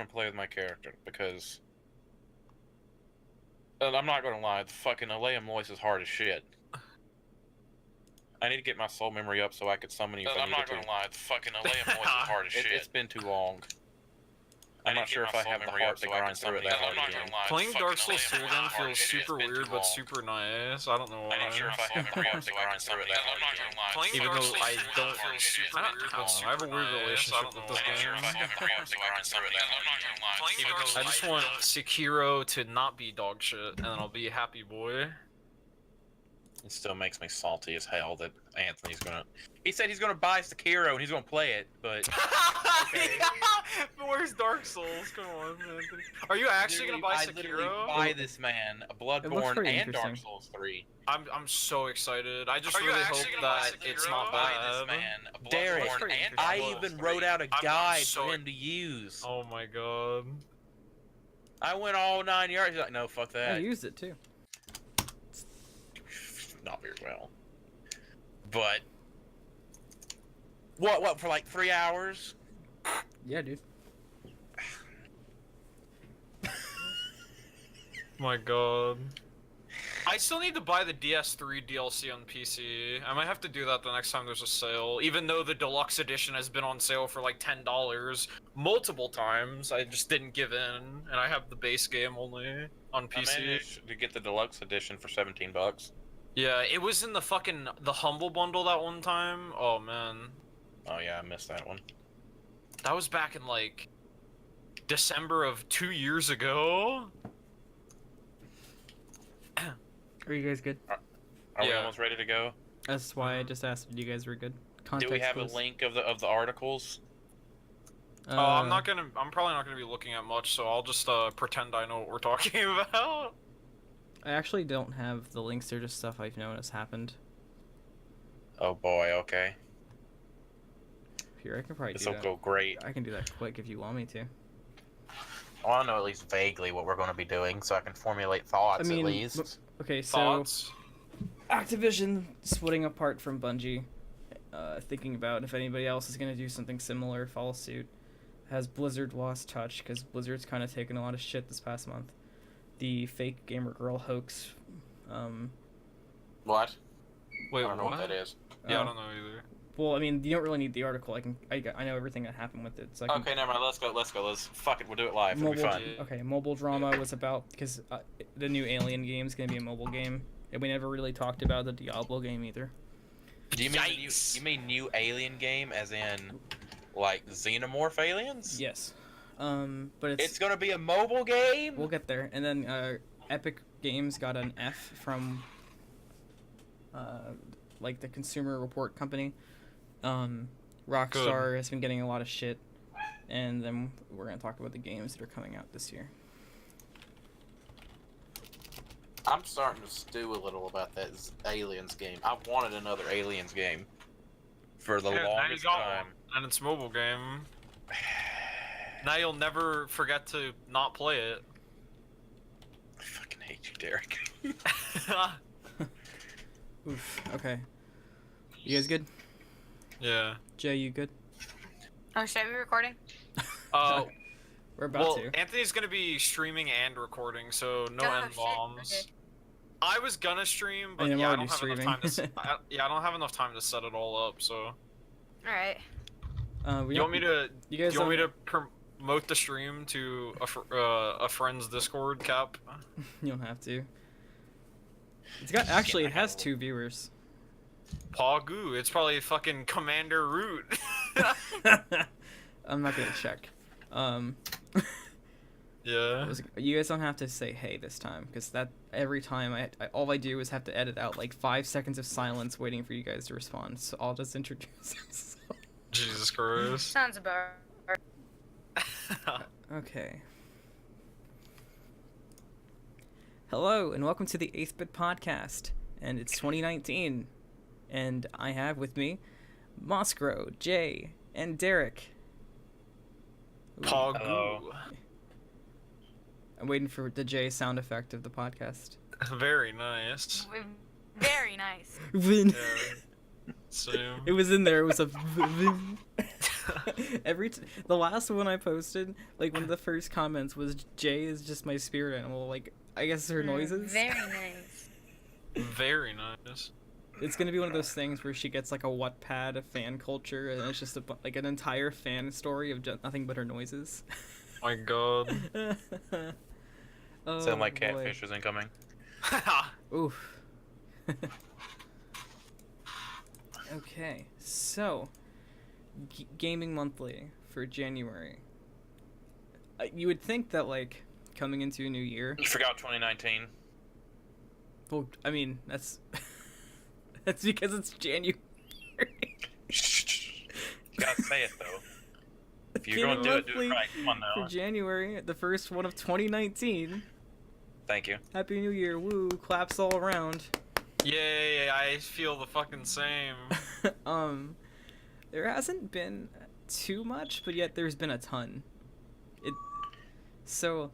want to play with my character because I'm not gonna lie, the fucking Aleum Lois is hard as shit. I need to get my soul memory up so I could summon you. I'm not gonna lie, the fucking Aleum Lois is hard as shit. It's been too long. I'm not sure if I have the heart to grind through it that hard again. Playing Dark Souls 2 again feels super weird, but super nice. I don't know why. I'm not sure if I have the heart to grind through it that hard again. Even though I don't feel super weird, but super I have a weird relationship with this game. I just want Sekiro to not be dog shit, and then I'll be a happy boy. It still makes me salty as hell that Anthony's gonna... He said he's gonna buy Sekiro and he's gonna play it, but... Okay. But where's Dark Souls? Come on, Anthony. Are you actually gonna buy Sekiro? I literally buy this man a Bloodborne and Dark Souls 3. I'm so excited. I just really hope that it's not bad. This man Derek, I even wrote out a guide for him to use. Oh my god. I went all 9 yards. He's like, no, fuck that. I used it too. Not very well. But what for like 3 hours? Yeah, dude. My god. I still need to buy the DS3 DLC on PC. I might have to do that the next time there's a sale. Even though the deluxe edition has been on sale for like $10 multiple times, I just didn't give in, and I have the base game only on PC. I managed to get the deluxe edition for $17. Yeah, it was in the Humble Bundle that one time. Oh man. Oh yeah, I missed that one. That was back in like December of 2 years ago. Are you guys good? Are we almost ready to go? That's why I just asked if you guys were good. Context Do we have clues. a link of the articles? I'm probably not gonna be looking at much, so I'll just pretend I know what we're talking about. I actually don't have the links. They're just stuff I've noticed happened. Oh boy, okay. Here, I can probably This do will that. go great. I can do that quick if you want me to. I want to know at least vaguely what we're going to be doing, so I can formulate thoughts at least. Okay, so Thoughts? Activision splitting apart from Bungie, thinking about if anybody else is going to do something similar, follow suit. Has Blizzard lost touch because Blizzard's kind of taken a lot of shit this past month. The fake gamer girl hoax. What? Wait, I don't know what that is. Yeah, I don't know either. Well, I mean, you don't really need the article. I know everything that happened with it. So Okay, never mind. Let's go. Fuck it. We'll do it live. It'll be fun. Okay, mobile drama was about because the new Alien game is gonna be a mobile game, and we never really talked about the Diablo game either. Do you mean new Alien game, as in like Xenomorph aliens? Yes. But it's gonna be a mobile game. We'll get there, and then Epic Games got an F from like the Consumer Report company. Rockstar has been getting a lot of shit, and then we're gonna talk about the games that are coming out this year. I'm starting to stew a little about that Aliens game. I've wanted another Aliens game for the longest time. And it's a mobile game. Now you'll never forget to not play it. I fucking hate you, Derek. Oof. Okay. You guys good? Yeah. Jay, you good? Oh, should I be recording? We're about to. Anthony's gonna be streaming and recording, so no N-bombs. Okay. I was gonna stream, but I I already don't have streaming. enough time to. I don't have enough time to set it all up. So. All right. You want me to promote the stream to a friend's Discord, Cap? You don't have to. It's got actually it has 2 viewers. Pogoo, it's probably fucking Commander Root. I'm not gonna check. Yeah. You guys don't have to say hey this time, because that every time all I do is have to edit out like 5 seconds of silence waiting for you guys to respond. So I'll just introduce myself. Jesus Christ. Sounds about right. Okay. Hello and welcome to the 8th Bit Podcast, and it's 2019, and I have with me Moskro, Jay, and Derek. Pogoo. I'm waiting for the J sound effect of the podcast. Very nice. Very nice. Vin. Yeah. So. It was in there. It was a. The last one I posted, like one of the first comments was Jay is just my spirit animal. Like I guess her noises. Very nice. Very nice. It's gonna be one of those things where she gets like a Wattpad fan culture, and it's just like an entire fan story of nothing but her noises. My God. Oh, Sound like boy. catfish is incoming. Oof. Okay, so gaming monthly for January. You would think that like coming into a new year. You forgot 2019. Well, I mean that's that's because it's January. You gotta say it though. If you're Gaming gonna do monthly it right, come on for now. January, the first one of 2019. Thank you. Happy New Year! Woo! Claps all around. Yay! I feel the fucking same. There hasn't been too much, but yet there's been a ton. So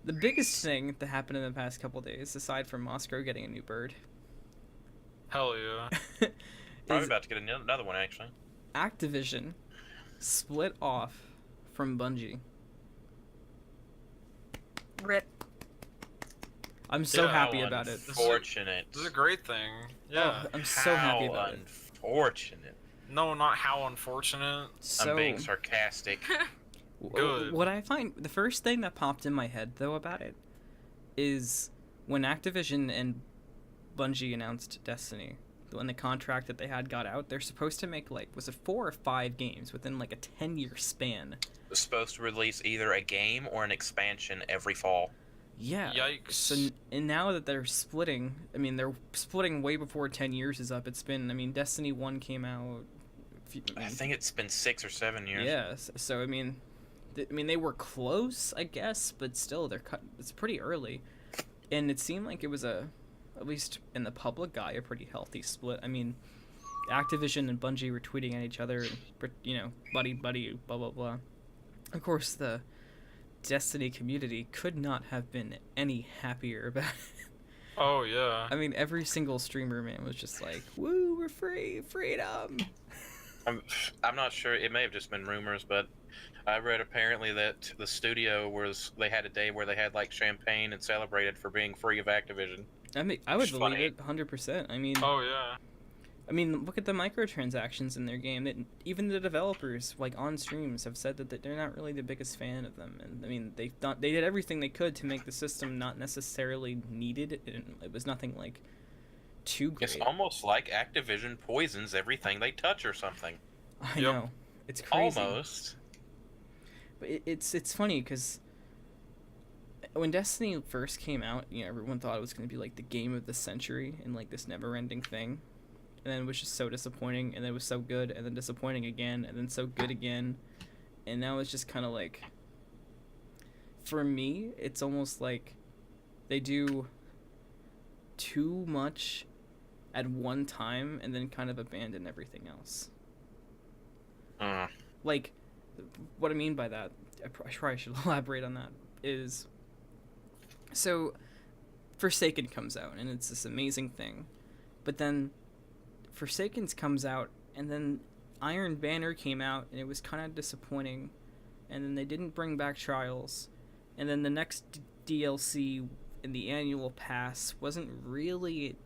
the biggest thing that happened in the past couple days, aside from Moscow getting a new bird, Hell yeah. Probably is about to get another one actually. Activision split off from Bungie. Rip. I'm so Yeah, happy How about it. Unfortunate. This is a great thing. Yeah. Oh, I'm so happy about it. Unfortunate. No, not how unfortunate. So, I'm being sarcastic. Good. What I find, the first thing that popped in my head though about it is when Activision and Bungie announced Destiny, when the contract that they had got out, they're supposed to make like, was it 4 or 5 games within like a 10-year span? It's supposed to release either a game or an expansion every fall. Yeah. Yikes. So, and now that they're splitting, I mean, they're splitting way before 10 years is up. It's been, I mean, Destiny 1 came out. I think it's been 6 or 7 years. Yeah. So I mean, they were close, I guess, but still, it's pretty early, and it seemed like it was at least in the public eye, a pretty healthy split. I mean, Activision and Bungie were tweeting at each other, and, you know, buddy, blah blah blah. Of course, the Destiny community could not have been any happier about it. Oh yeah. I mean, every single streamer, man, was just like, "Woo, we're free, freedom." I'm not sure. It may have just been rumors, but I read apparently that the studio they had a day where they had like champagne and celebrated for being free of Activision. I mean, I would Which is believe funny. it 100%. I mean, Oh yeah. I mean, look at the microtransactions in their game. That even the developers, like on streams, have said that they're not really the biggest fan of them. And I mean, they did everything they could to make the system not necessarily needed. It was nothing like too great. It's almost like Activision poisons everything they touch or something. I Yep. know, it's crazy. Almost. But it's funny because when Destiny first came out, you know, everyone thought it was going to be like the game of the century and like this never-ending thing. And then it was just so disappointing, and then it was so good, and then disappointing again, and then so good again. And now it's just kind of like, for me, it's almost like they do too much at one time and then kind of abandon everything else. Like, what I mean by that, I probably should elaborate on that, is, so Forsaken comes out, and it's this amazing thing. But then Forsaken's comes out, and then Iron Banner came out, and it was kind of disappointing. And then they didn't bring back Trials. And then the next DLC in the annual pass wasn't really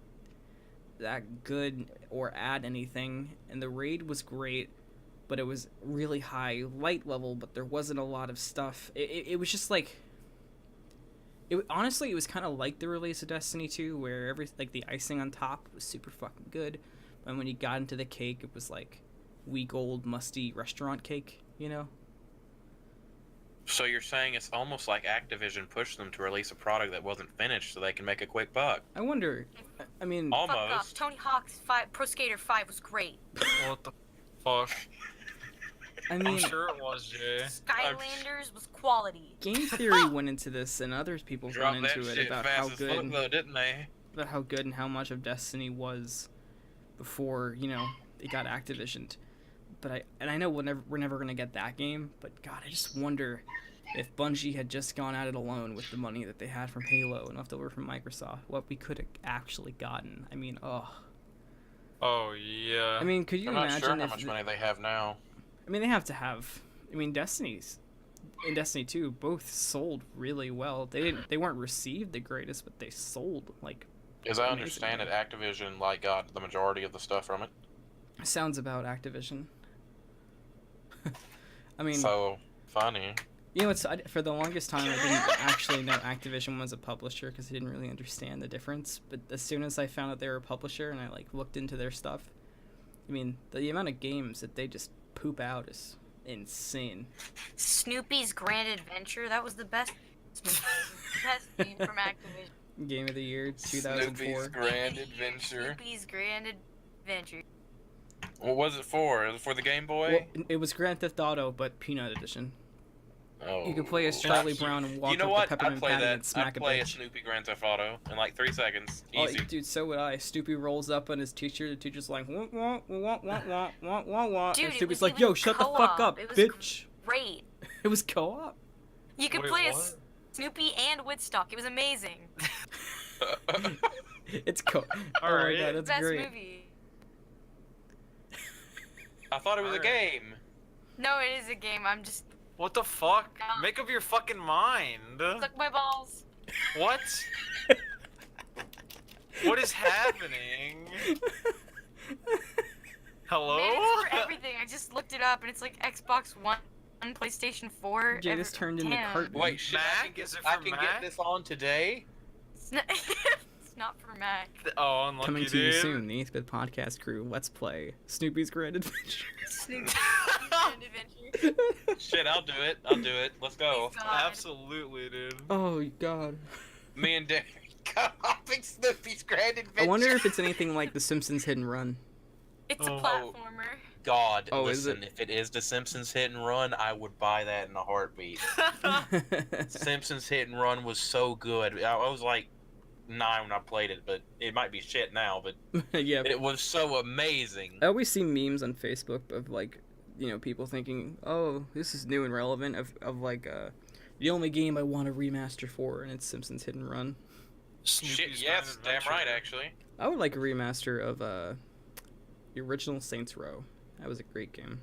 that good or add anything. And the raid was great, but it was really high light level, but there wasn't a lot of stuff. It was just like... honestly, it was kind of like the release of Destiny 2, where like the icing on top was super fucking good. And when you got into the cake, it was like week old, musty restaurant cake, you know? So you're saying it's almost like Activision pushed them to release a product that wasn't finished so they can make a quick buck. I wonder, I mean... Almost. Fuck off. Tony Hawk's Pro Skater 5 was great. What the fuck? I mean, I'm sure it was, Jay. Skylanders was quality. Game Theory went into this, and other people Dropped went that into it shit about fast how as fuck, good, though, didn't they? about how good and how much of Destiny was before, you know, it got Activisioned. But I know we're never gonna get that game. But God, I just wonder if Bungie had just gone at it alone with the money that they had from Halo and left over from Microsoft, what we could have actually gotten. I mean, Oh yeah. I mean, could you I'm not imagine sure how if much money they have now. I mean, they have to have. I mean, in Destiny 2, both sold really well. They weren't received the greatest, but they sold like. As I understand it, Activision got the majority of the stuff from it. Sounds about Activision. I mean, so funny. You know, for the longest time I didn't actually know Activision was a publisher because I didn't really understand the difference. But as soon as I found out they were a publisher and I looked into their stuff, I mean, the amount of games that they just poop out is insane. Snoopy's Grand Adventure, that was the best game from Activision. Game of the year 2004. Snoopy's Grand Adventure. Snoopy's Grand Adventure. What was it for? Was it for the Game Boy? Well, it was Grand Theft Auto, but Peanut Edition. Oh. You could play as Charlie Brown and walk up the peppermint patty and smack a bitch. I'd play a Snoopy Grand Theft Auto in 3 seconds. Easy. Oh, dude, so would I. Snoopy rolls up on his teacher. The teacher's like, wah, wah, wah, wah, wah, wah, wah, wah. Dude, and Snoopy's like, yo, shut the fuck up, bitch. Great. It was co-op. You could play as Snoopy and Woodstock. It was amazing. It's co-op. All right. Oh my god, that's Best great. movie. I thought it was a game. No, it is a game. I'm just... What the fuck? Make up your fucking mind. Suck my balls. What? What is happening? Hello? Man, it's for everything. I just looked it up, and it's like Xbox One, PlayStation 4. Jay just turned into Cartman. Wait, shit, Mac? Is it for I can Mac? get this on today? It's not, it's not for Mac. Oh, unlucky, Coming to dude. you soon, the 8th Bit Podcast crew. Let's play Snoopy's Grand Adventure. Snoopy's Grand Adventure. Shit, I'll do it. I'll do it. Let's go. Please, God. Absolutely, dude. Oh god. Me and Derek co-oping Snoopy's Grand Adventure. I wonder if it's anything like The Simpsons Hit and Run. It's a platformer. God, Oh, listen, if it is The Simpsons Hit and Run, I would buy that in a heartbeat. Simpsons Hit and Run was so good. I was like 9 when I played it, but it might be shit now, but Yeah. it was so amazing. I always see memes on Facebook of people thinking, "Oh, this is new and relevant." Of the only game I want a remaster for, and it's Simpsons Hit and Run. Shit, yes, damn right, actually. I would like a remaster of the original Saints Row. That was a great game.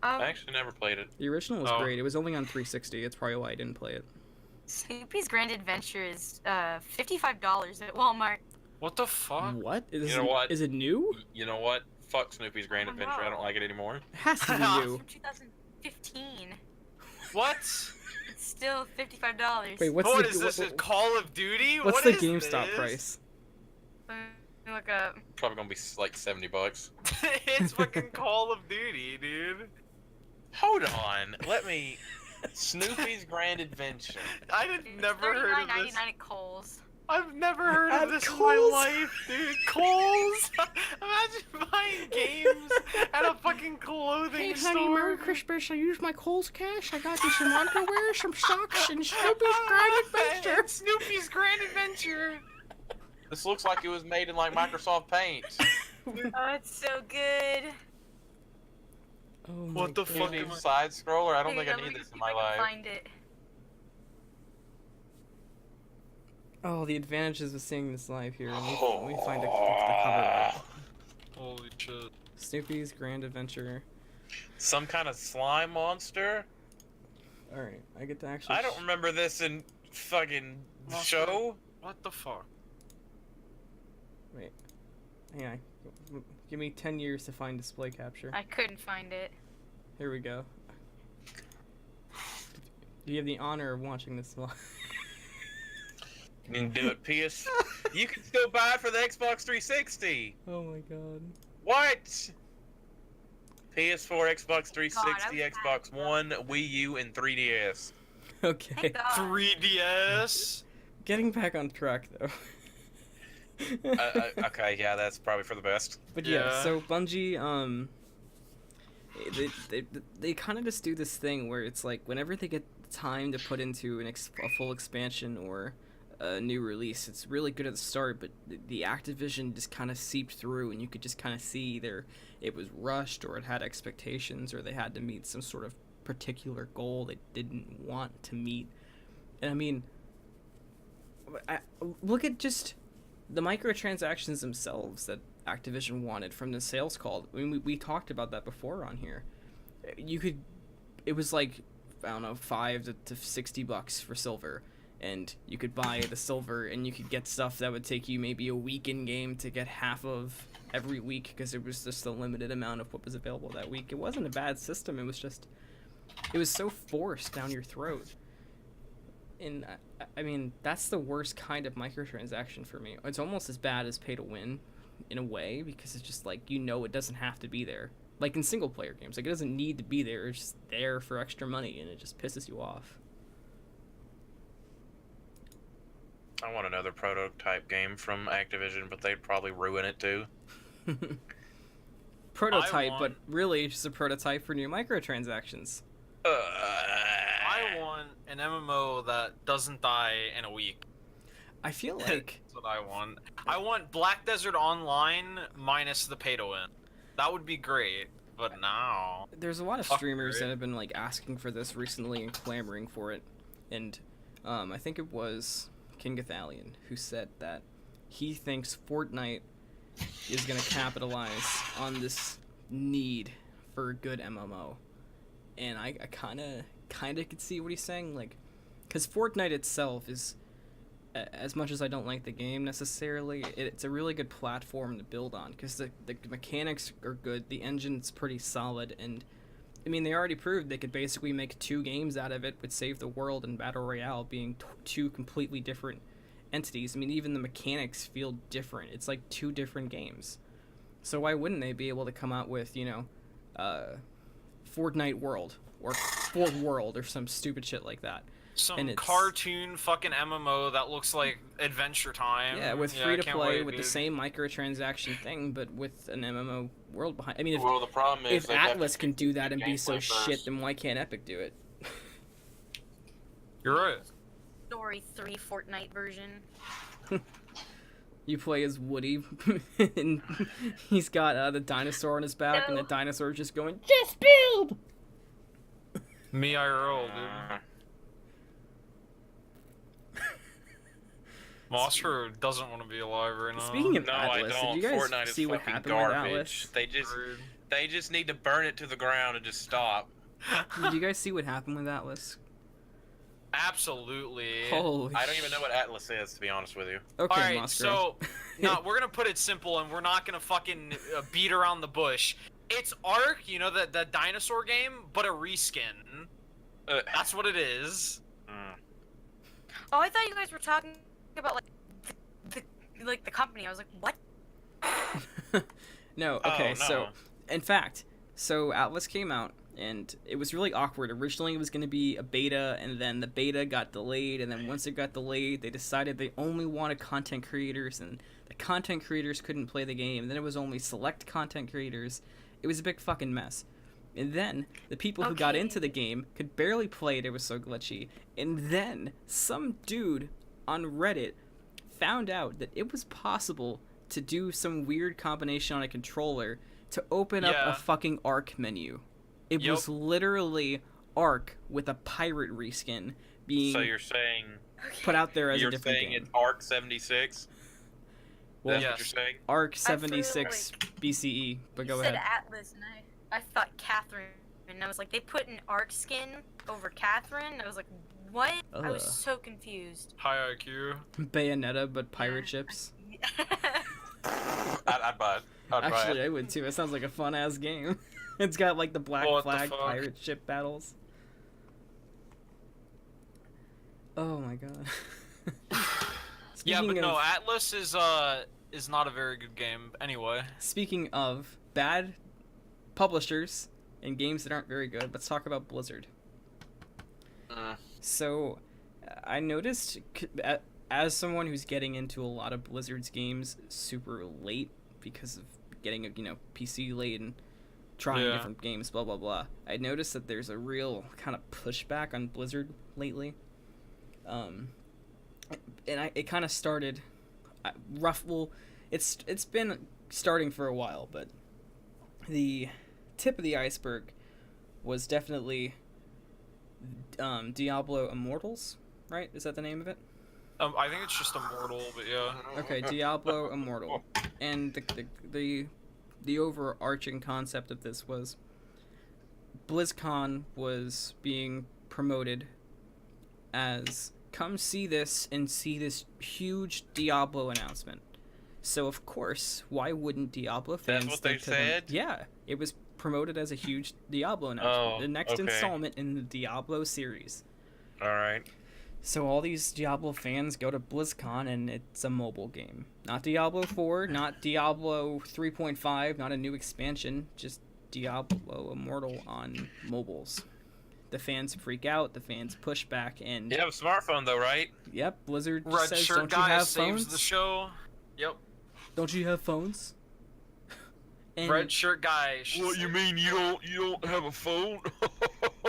I actually never played it. The original was great. It was only on 360. It's probably why I didn't play it. Snoopy's Grand Adventure is $55 at Walmart. What the fuck? What? You know what? Is it new? You know what? Fuck Snoopy's Grand Oh, Adventure. no. I don't like it anymore. It has to be It's new. from 2015. What? It's still $55. Wait, what's What the is this? A Call of Duty? what's What the is GameStop this? price? Let me look up. Probably gonna be like $70. It's fucking Call of Duty, dude. Hold on. Let me. Snoopy's Grand Adventure. Never heard of this. $39.99 at Kohl's. I've never heard At of this in Kohl's? my life, dude. Kohl's? Imagine buying games at a fucking clothing store. Christmas. I used my Kohl's cash. I got you some underwear, some socks, and Snoopy's Grand Adventure. It's Snoopy's Grand Adventure. This looks like it was made in Microsoft Paint. Oh, it's so good. Oh What the fuck Any am I... side scroller? I don't Hang think I on, let need me this see in if my I can life. Find it. Oh, the advantages of seeing this live here. Let me find the cover Oh. art. Holy shit. Snoopy's Grand Adventure. Some kind of slime monster? Alright, I get to actually... I don't remember this in fucking Monster. show. What the fuck? Wait. Hang on. Give me 10 years to find display capture. I couldn't find it. Here we go. You have the honor of watching this live. You can do it, PS. You can still buy it for the Xbox 360. Oh my god. What? PS4, Xbox 360, God, Xbox One, Wii U, and 3DS. Okay. Thank God. 3DS? Getting back on track though. Okay, yeah, that's probably for the best. But yeah, Yeah. so Bungie, they kind of just do this thing where it's like whenever they get time to put into a full expansion or a new release, it's really good at the start, but the Activision just kind of seeped through, and you could just kind of see either it was rushed or it had expectations or they had to meet some sort of particular goal they didn't want to meet. And I mean, look at just the microtransactions themselves that Activision wanted from the sales call. I mean, we talked about that before on here. you could, it was like, I don't know, $5 to $60 for silver, and you could buy the silver and you could get stuff that would take you maybe a week in game to get half of every week, because it was just a limited amount of what was available that week. It wasn't a bad system, it was just, it was so forced down your throat. And I mean, that's the worst kind of microtransaction for me. It's almost as bad as pay to win in a way, because it's just like, it doesn't have to be there. Like in single player games, like it doesn't need to be there, it's just there for extra money, and it just pisses you off. I want another prototype game from Activision, but they'd probably ruin it too. Prototype, but really just a prototype for new microtransactions. I want an MMO that doesn't die in a week. I feel like that's what I want. I want Black Desert Online minus the pay to win. That would be great, but now there's a lot of streamers that have been like asking for this recently and clamoring for it, and I think it was King Gathalion who said that he thinks Fortnite is gonna capitalize on this need for a good MMO, and I kind of could see what he's saying, like, because Fortnite itself is, as much as I don't like the game necessarily, it's a really good platform to build on, because the mechanics are good, the engine's pretty solid, and I mean, they already proved they could basically make 2 games out of it with Save the World and Battle Royale being 2 completely different entities. I mean, even the mechanics feel different. It's like 2 different games. So why wouldn't they be able to come out with, Fortnite World, or Fort World, or some stupid shit like that? Some cartoon fucking MMO that looks like Adventure Time. Yeah, with free to play, with the same microtransaction thing, but with an MMO world behind. I mean, if, the problem is if Atlas can do that and be so shit, then why can't Epic do it? You're right. Story 3 Fortnite version. You play as Woody, and he's got the dinosaur on his back, and the dinosaur just going, just build! Me IRL, dude. Monster doesn't want to be alive right now. Speaking of Atlas, did you guys Fortnite see is what happened with Atlas? They just need to burn it to the ground and just stop. Did you guys see what happened with Atlas? Absolutely. Holy I don't even know what Atlas is, to be honest with you. Okay, alright, Monster. so we're gonna put it simple, and we're not gonna fucking beat around the bush. It's Ark, the dinosaur game, but a reskin. That's what it is. Oh, I thought you guys were talking about the company. I was like, what? No, okay, so in fact, Atlas came out, and it was really awkward. Originally it was going to be a beta, and then the beta got delayed, and then once it got delayed, they decided they only wanted content creators, and the content creators couldn't play the game. Then it was only select content creators. It was a big fucking mess. And then the people who got into the game could barely play it. It was so glitchy. And then some dude on Reddit found out that it was possible to do some weird combination on a controller to open up a fucking Ark menu. It was literally Ark with a pirate reskin being So you're saying put out there as a different game. You're saying it's Ark 76? Well, That's what you're saying? Ark 76 BCE, but go ahead. You said Atlas, and I thought Catherine, and I was like, they put an Ark skin over Catherine? I was like, what? I was so confused. High IQ. Bayonetta, but pirate ships. I'd buy it. Actually, I would too. It sounds like a fun-ass game. It's got like the Black Flag pirate ship battles. Oh my god. Yeah, but no, Atlas is not a very good game anyway. Speaking of bad publishers and games that aren't very good, let's talk about Blizzard. So, I noticed, as someone who's getting into a lot of Blizzard's games super late because of getting a PC late and trying different games, blah blah blah, I noticed that there's a real kind of pushback on Blizzard lately. And it kind of started rough. Well, it's been starting for a while, but the tip of the iceberg was definitely Diablo Immortals, right? Is that the name of it? I think it's just Immortal, but yeah. Okay, Diablo Immortal, and the overarching concept of this was BlizzCon was being promoted as come see this and see this huge Diablo announcement. So of course, why wouldn't Diablo fans? That's what they said? Yeah, it was promoted as a huge Diablo announcement, the next okay. installment in the Diablo series. All right. So all these Diablo fans go to BlizzCon and it's a mobile game. Not Diablo 4, not Diablo 3.5, not a new expansion, just Diablo Immortal on mobiles. The fans freak out, the fans push back, and... You have a smartphone though, right? Yep, Blizzard Red says, shirt don't you guy have saves phones? the show. Yep. Don't you have phones? And Red shirt guy. What you mean you don't have a phone?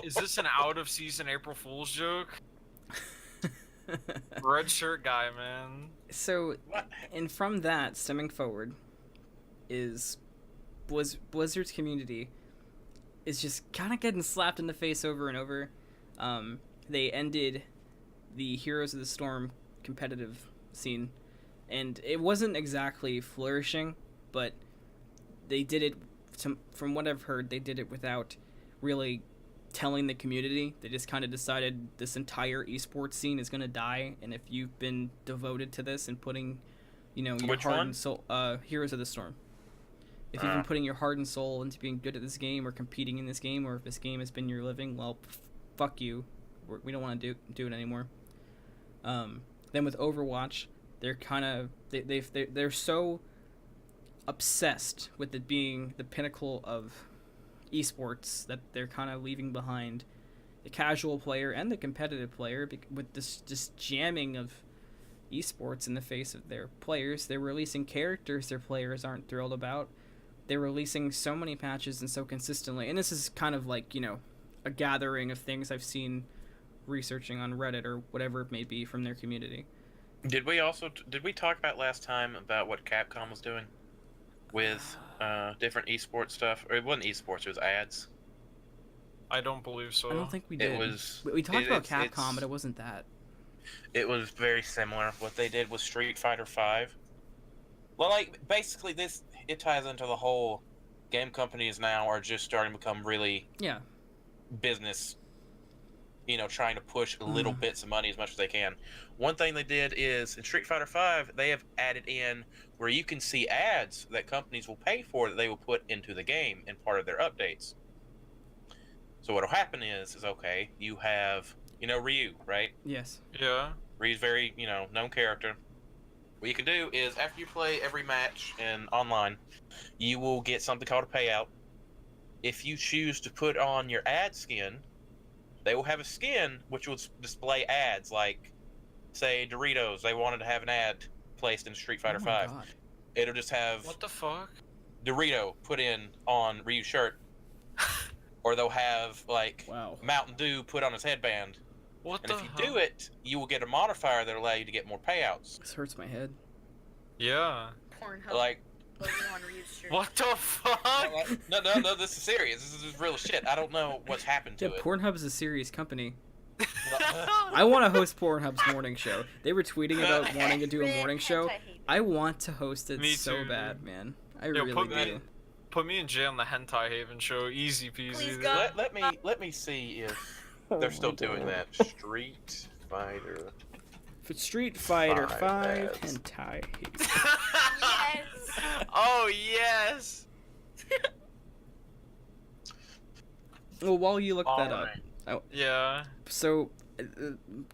Is this an out of season April Fool's joke? Red shirt guy, man. So, and from that, stemming forward, is Blizzard's community is just kind of getting slapped in the face over and over. They ended the Heroes of the Storm competitive scene, and it wasn't exactly flourishing, but they did it, from what I've heard, they did it without really telling the community. They just kind of decided this entire esports scene is going to die, and if you've been devoted to this and putting, your Which heart one? and soul, Heroes of the Storm. If you've been putting your heart and soul into being good at this game or competing in this game, or if this game has been your living, well, fuck you. We don't want to do it anymore. Then with Overwatch, they're kind of they're so obsessed with it being the pinnacle of esports that they're kind of leaving behind the casual player and the competitive player with this just jamming of esports in the face of their players. They're releasing characters their players aren't thrilled about. They're releasing so many patches and so consistently, and this is kind of like a gathering of things I've seen researching on Reddit or whatever it may be from their community. Did we talk about last time about what Capcom was doing with different esports stuff? Or it wasn't esports, it was ads. I don't believe so. I don't think we did. It was. We talked about Capcom, but it wasn't that. It was very similar. What they did with Street Fighter V. Well, like basically it ties into the whole game companies now are just starting to become really business. Trying to push little bits of money as much as they can. One thing they did is in Street Fighter V, they have added in where you can see ads that companies will pay for that they will put into the game in part of their updates. So what'll happen is okay, you have, Ryu, right? Yes. Yeah. Ryu's very, known character. What you can do is after you play every match in online, you will get something called a payout. If you choose to put on your ad skin, they will have a skin which will display ads like, say, Doritos. They wanted to have an ad placed in Street Fighter V. God. It'll just have What the fuck? Dorito put in on Ryu's shirt. Or they'll have, Mountain Dew put on his headband. What and the if you hell? do it, you will get a modifier that will allow you to get more payouts. This hurts my head. Yeah. Pornhub. Like, On Ryu's shirt. What the fuck? no, this is serious. This is real shit. I don't know what's happened to it. Pornhub's a serious company. I want to host Pornhub's morning show. They were tweeting about wanting to do a morning show. I want to host it Me so too. bad, man. I Yo, really do. Put me and Jay on the Hentai Haven show. Easy peasy. Please, dude. God. Let me see if they're still doing that. Street Fighter. For Street Fighter 5 ads. hentai. Yes. Oh yes. Well, while you look that Alright. up, Yeah. so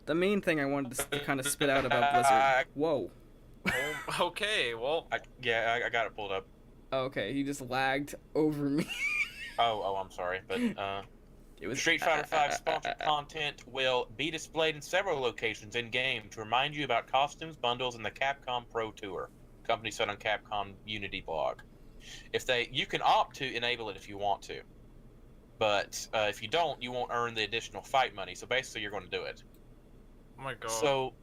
the main thing I wanted to kind of spit out about Blizzard. Whoa. Okay. Well. I got it pulled up. Oh, okay, he just lagged over me. Oh, I'm sorry, but It was Street Fighter V sponsored content will be displayed in several locations in-game to remind you about costumes, bundles, and the Capcom Pro Tour. Company said on Capcom Unity blog. You can opt to enable it if you want to, but if you don't, you won't earn the additional fight money. So basically, you're going to do it. Oh my god. So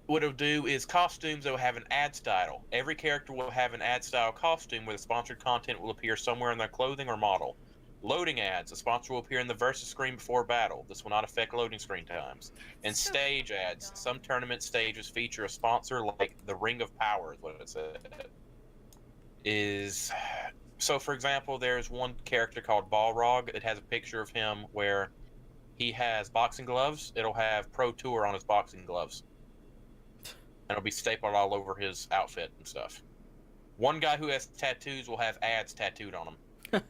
what it'll do is costumes that will have an ad style. Every character will have an ad style costume where the sponsored content will appear somewhere in their clothing or model. Loading ads. A sponsor will appear in the versus screen before battle. This will not affect loading screen times. And So stage ads. dumb. Some tournament stages feature a sponsor like the Ring of Power is what it said. So, for example, there's one character called Balrog that has a picture of him where he has boxing gloves. It'll have Pro Tour on his boxing gloves. And it'll be stapled all over his outfit and stuff. One guy who has tattoos will have ads tattooed on him.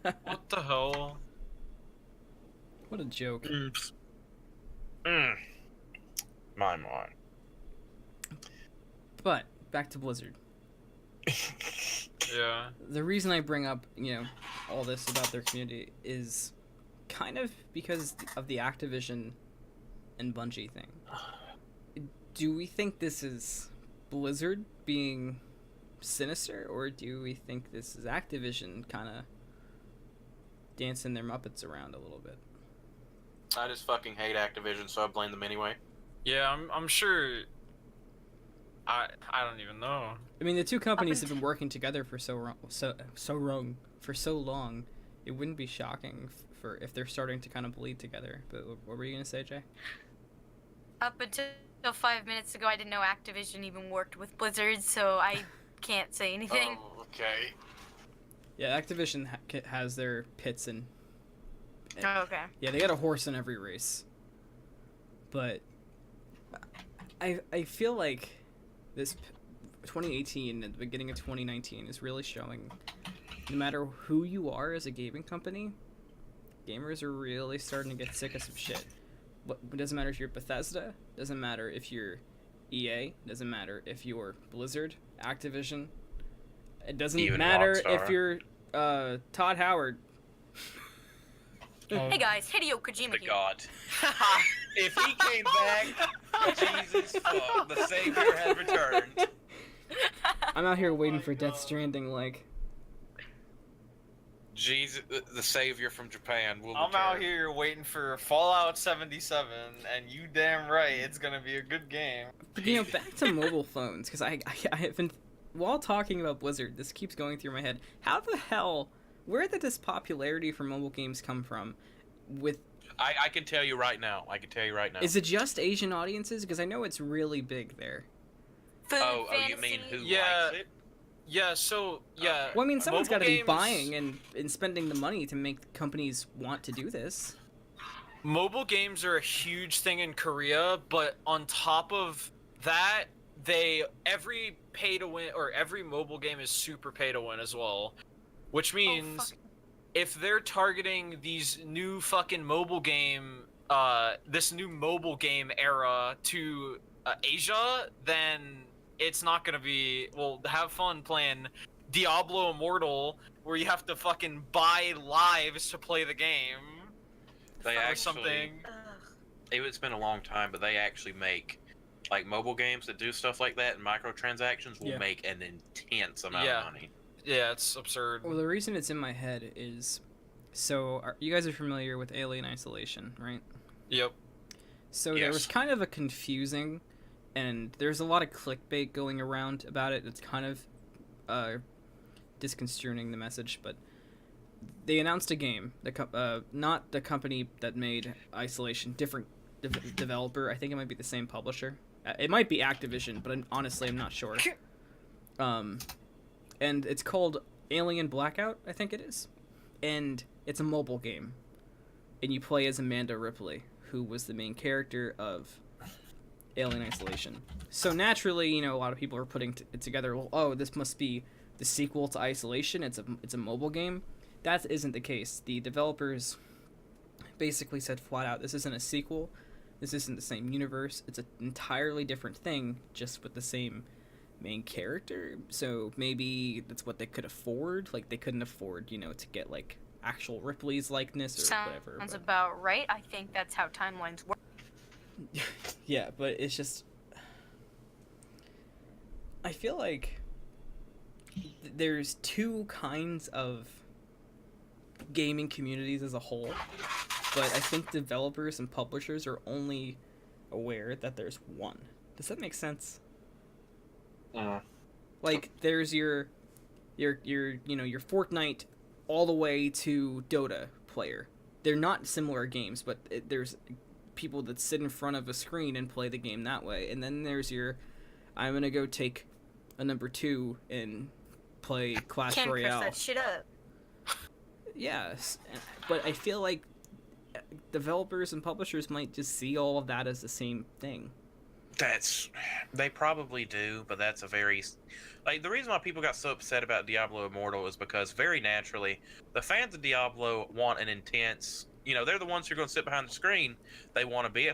What the hell? What a joke. My. But back to Blizzard. Yeah. The reason I bring up, all this about their community is kind of because of the Activision and Bungie thing. Do we think this is Blizzard being sinister, or do we think this is Activision kind of dancing their Muppets around a little bit? I just fucking hate Activision, so I blame them anyway. Yeah, I'm sure. I don't even know. I mean, the two companies have been working together for so long. It wouldn't be shocking for if they're starting to kind of bleed together. But what were you gonna say, Jay? Up until 5 minutes ago, I didn't know Activision even worked with Blizzard, so I can't say anything. Oh, okay. Yeah, Activision has their pits in. Oh, okay. Yeah, they got a horse in every race. But I feel like this 2018 and the beginning of 2019 is really showing no matter who you are as a gaming company, gamers are really starting to get sick of some shit. It doesn't matter if you're Bethesda, doesn't matter if you're EA, doesn't matter if you're Blizzard, Activision. It doesn't even matter if you're Todd Howard. Hey guys, Hideo Kojima The here. God. If he came back, Jesus fuck, the Savior has returned. I'm out here waiting for Death Stranding, like. Jesus, the Savior from Japan will I'm return. out here waiting for Fallout 77, and you damn right, it's gonna be a good game. But, back to mobile phones, because I have been, while talking about Blizzard, this keeps going through my head. How the hell, where did this popularity for mobile games come from? I can tell you right now. Is it just Asian audiences? Because I know it's really big there. Food you mean who Yeah. likes it? Yeah, so, yeah. Well, I mean, someone's got to be games- buying and spending the money to make companies want to do this. Mobile games are a huge thing in Korea, but on top of that, every pay to win, or every mobile game is super pay to win as well. Which means if they're targeting these new fucking mobile game, this new mobile game era to Asia, then it's not gonna be, well, have fun playing Diablo Immortal, where you have to fucking buy lives to play the game. They Or actually, something. it's been a long time, but they actually make, like, mobile games that do stuff like that, and microtransactions will make an intense amount of money. Yeah, it's absurd. Well, the reason it's in my head is, you guys are familiar with Alien Isolation, right? Yep. So there was kind of a confusing, and there's a lot of clickbait going around about it. It's kind of disconcerting the message, but they announced a game. Not the company that made Isolation, different developer. I think it might be the same publisher. It might be Activision, but honestly, I'm not sure. And it's called Alien Blackout, I think it is. And it's a mobile game. And you play as Amanda Ripley, who was the main character of Alien Isolation. So naturally, a lot of people are putting it together. Well, oh, this must be the sequel to Isolation. It's a mobile game. That isn't the case. The developers basically said flat out, this isn't a sequel. This isn't the same universe. It's an entirely different thing, just with the same main character. So maybe that's what they could afford. Like, they couldn't afford, to get, like, actual Ripley's likeness or whatever. Sounds about right. I think that's how timelines work. Yeah, but it's just, I feel like there's two kinds of gaming communities as a whole, but I think developers and publishers are only aware that there's one. Does that make sense? Like, there's your Fortnite all the way to Dota player. They're not similar games, but there's people that sit in front of a screen and play the game that way. And then there's I'm gonna go take a number 2 and play Clash Royale. Can't press that shit up. Yes, but I feel like developers and publishers might just see all of that as the same thing. They probably do, but that's a very, like, the reason why people got so upset about Diablo Immortal is because very naturally, the fans of Diablo want an intense, they're the ones who are going to sit behind the screen. They want to be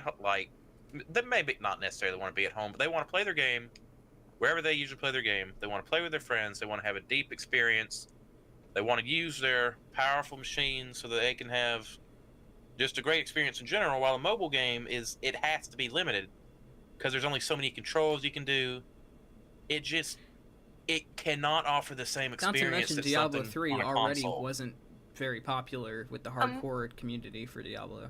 they maybe not necessarily want to be at home, but they want to play their game wherever they usually play their game. They want to play with their friends. They want to have a deep experience. They want to use their powerful machines so that they can have just a great experience in general, while a mobile game it has to be limited. Because there's only so many controls you can do. It cannot offer the same experience. Not to mention, that Diablo 3 on a already console. wasn't very popular with the hardcore community for Diablo.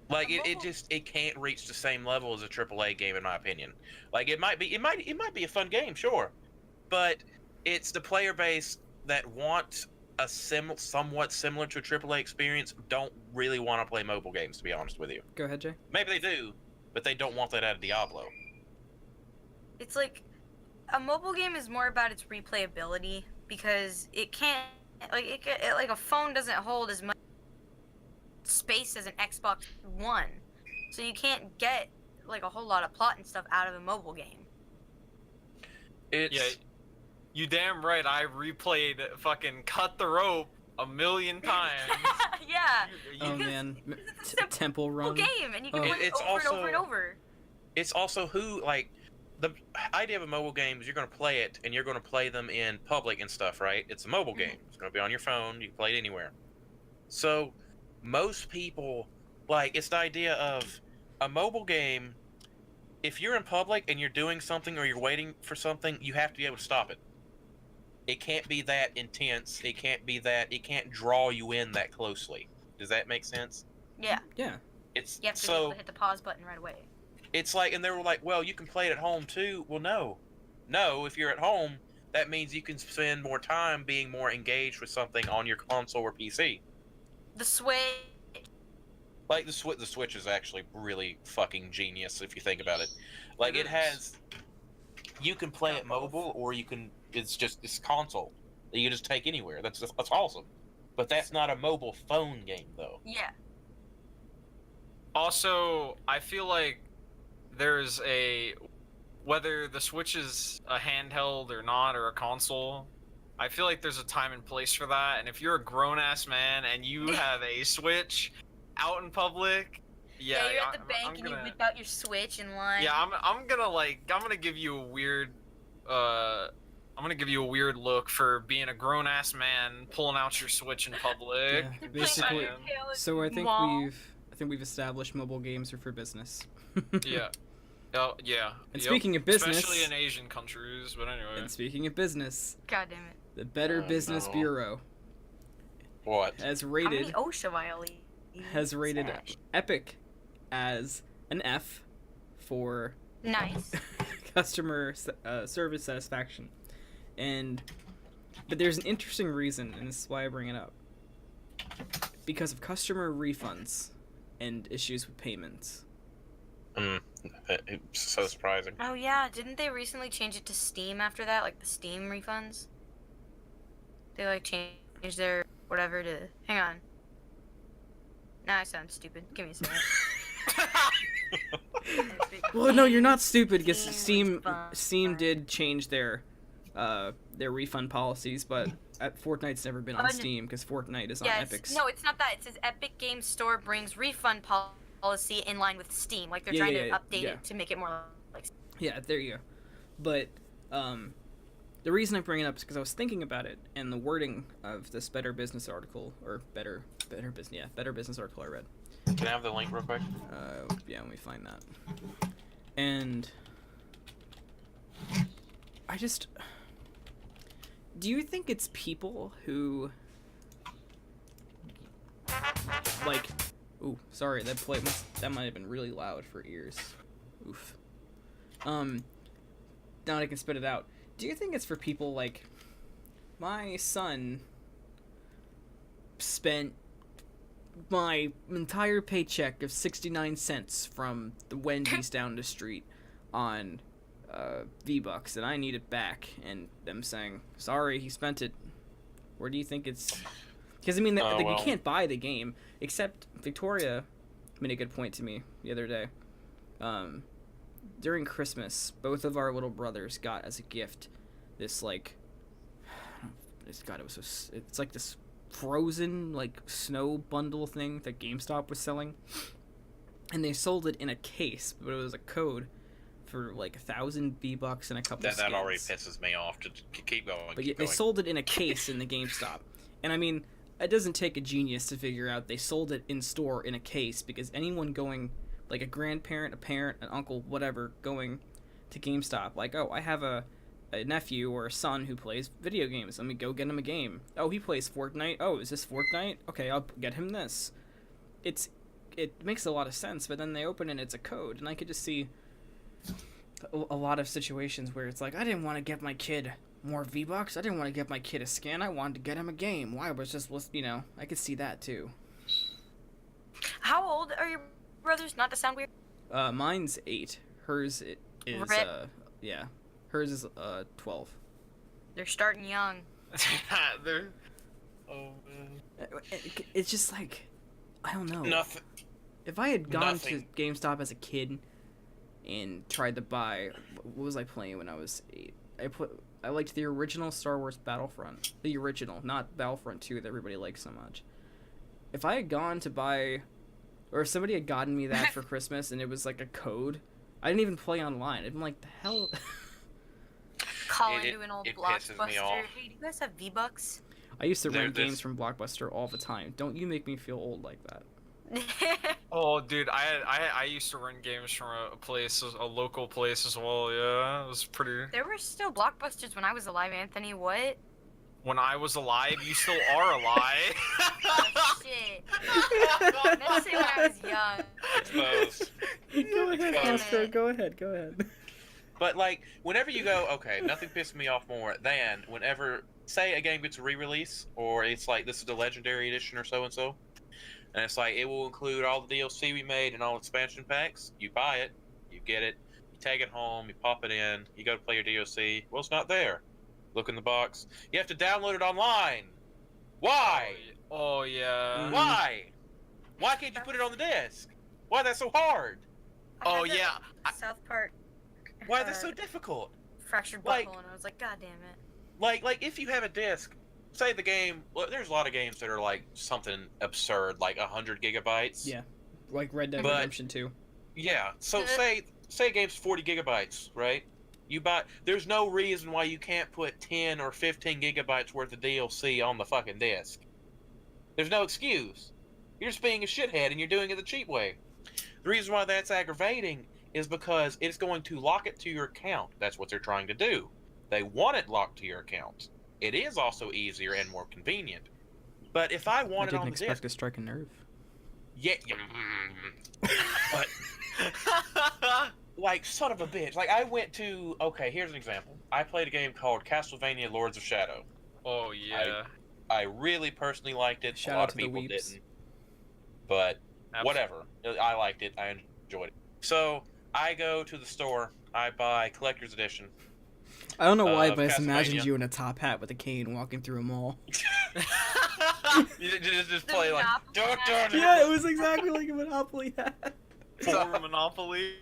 Like it can't reach the same level as a AAA game, in my opinion. Like it might be a fun game, sure, but it's the player base that want a somewhat similar to a AAA experience don't really want to play mobile games, to be honest with you. Go ahead, Jay. Maybe they do, but they don't want that out of Diablo. It's like a mobile game is more about its replayability because it can't like a phone doesn't hold as much space as an Xbox One, so you can't get like a whole lot of plot and stuff out of a mobile game. You damn right. I replayed fucking Cut the Rope a million times. Yeah. Oh man, Temple Run. Game, and you can play it over and over. It's also the idea of a mobile game is you're going to play it and you're going to play them in public and stuff, right? It's a mobile game. It's going to be on your phone. You can play it anywhere. So most people, it's the idea of a mobile game. If you're in public and you're doing something or you're waiting for something, you have to be able to stop it. It can't be that intense. It can't draw you in that closely. Does that make sense? Yeah. Yeah. You have to be able to hit the pause button right away. It's like, and they were like, well, you can play it at home too. Well, no, if you're at home, that means you can spend more time being more engaged with something on your console or PC. The Switch. Like the Switch is actually really fucking genius if you think about it. Like you can play it mobile or it's just this console that you can just take anywhere. That's awesome. But that's not a mobile phone game though. Yeah. Also, I feel like there's whether the Switch is a handheld or not, or a console, I feel like there's a time and place for that. And if you're a grown-ass man and you have a Switch out in public, you're at the bank and you whip out your Switch in line. Yeah, I'm gonna give you a weird look for being a grown-ass man pulling out your Switch in public. Yeah, basically. So I think we've established mobile games are for business. Yeah. Oh, yeah. And speaking of business, especially in Asian countries, but anyway. And speaking of business, God damn it. The Better Business Bureau has rated how many OSHA violations? Has rated Epic as an F for nice customer service satisfaction, but there's an interesting reason, and this is why I bring it up. Because of customer refunds and issues with payments. It's so surprising. Oh yeah, didn't they recently change it to Steam after that? Like the Steam refunds? They changed their whatever to... Hang on. Now I sound stupid. Give me a second. Well, no, you're not stupid, because Steam did change their refund policies, but Fortnite's never been on Steam, because Fortnite is on Epic's. No, it's not that. It says Epic Games Store brings refund policy in line with Steam. Like, they're trying to update it to make it more like... Yeah, there you go. But, the reason I bring it up is because I was thinking about it, and the wording of this Better Business article, or Better Business article I read. Can I have the link real quick? Yeah, let me find that. And do you think it's people who ooh, sorry, that might have been really loud for ears. Oof. Now I can spit it out. Do you think it's for people like, my son spent my entire paycheck of 69 cents from the Wendy's down the street on V-Bucks, and I need it back, and them saying, sorry, he spent it. Or do you think it's Because, I mean, you can't buy the game, except Victoria made a good point to me the other day. During Christmas, both of our little brothers got as a gift this, like, it's like this frozen, like, snow bundle thing that GameStop was selling. And they sold it in a case, but it was a code for, like, 1,000 V-Bucks and a couple of skins. That already pisses me off. To keep going. But they sold it in a case in the GameStop. And, I mean, it doesn't take a genius to figure out they sold it in store in a case, because anyone going, like a grandparent, a parent, an uncle, whatever, going to GameStop, like, oh, I have a nephew or a son who plays video games. Let me go get him a game. Oh, he plays Fortnite. Oh, is this Fortnite? Okay, I'll get him this. It makes a lot of sense, but then they open it, it's a code, and I could just see a lot of situations where it's like, I didn't want to get my kid more V-Bucks. I didn't want to get my kid a skin. I wanted to get him a game. Why? Was just, I could see that too. How old are your brothers? Not to sound weird. Mine's 8. Hers is Rip. Hers is 12. They're starting young. Oh man. It's just like, I don't know. Nothing. If I had gone to GameStop as a kid and tried to buy, what was I playing when I was 8? I liked the original Star Wars Battlefront. The original, not Battlefront 2 that everybody likes so much. If I had gone to buy, or if somebody had gotten me that for Christmas and it was like a code, I didn't even play online. I'm like, the hell? Call into an old Blockbuster. Hey, do you guys have V-Bucks? I used to rent games from Blockbuster all the time. Don't you make me feel old like that. Oh, dude, I used to rent games from a local place as well. Yeah, it was pretty. There were still Blockbusters when I was alive, Anthony. What? When I was alive, you still are alive. Oh, shit. Let's say when I was young. Exposed. Go ahead, Oscar. Go ahead. But, like, whenever you go, okay, nothing pisses me off more than whenever, say, a game gets a re-release, or it's like, this is the Legendary Edition or so-and-so, and it's like, it will include all the DLC we made and all expansion packs. You buy it, you get it, you take it home, you pop it in, you go to play your DLC. Well, it's not there. Look in the box. You have to download it online. Why? Oh, yeah. Why? Why can't you put it on the disc? Why that's so hard? Oh, yeah. South Park. Why is this so difficult? Fractured buckle, and I was like, God damn it. Like if you have a disc, say the game. Well, there's a lot of games that are like something absurd, like 100 gigabytes. Yeah, like Red Dead Redemption 2. Yeah. So say a game's 40 gigabytes, right? You buy. There's no reason why you can't put 10 or 15 gigabytes worth of DLC on the fucking disc. There's no excuse. You're just being a shithead, and you're doing it the cheap way. The reason why that's aggravating is because it's going to lock it to your account. That's what they're trying to do. They want it locked to your account. It is also easier and more convenient. But if I want it on the disc... I didn't expect to strike a nerve. Yeah. But... like, son of a bitch. Like, I went to... Okay, here's an example. I played a game called Castlevania Lords of Shadow. Oh, yeah. I really personally liked it. Shout a lot out of to people the weeps. didn't. But, whatever. I liked it. I enjoyed it. So... I go to the store, I buy Collector's Edition. I don't know why, but I just imagined you in a top hat with a cane walking through a mall. You just play like... Yeah, it was exactly like a Monopoly hat. For Monopoly.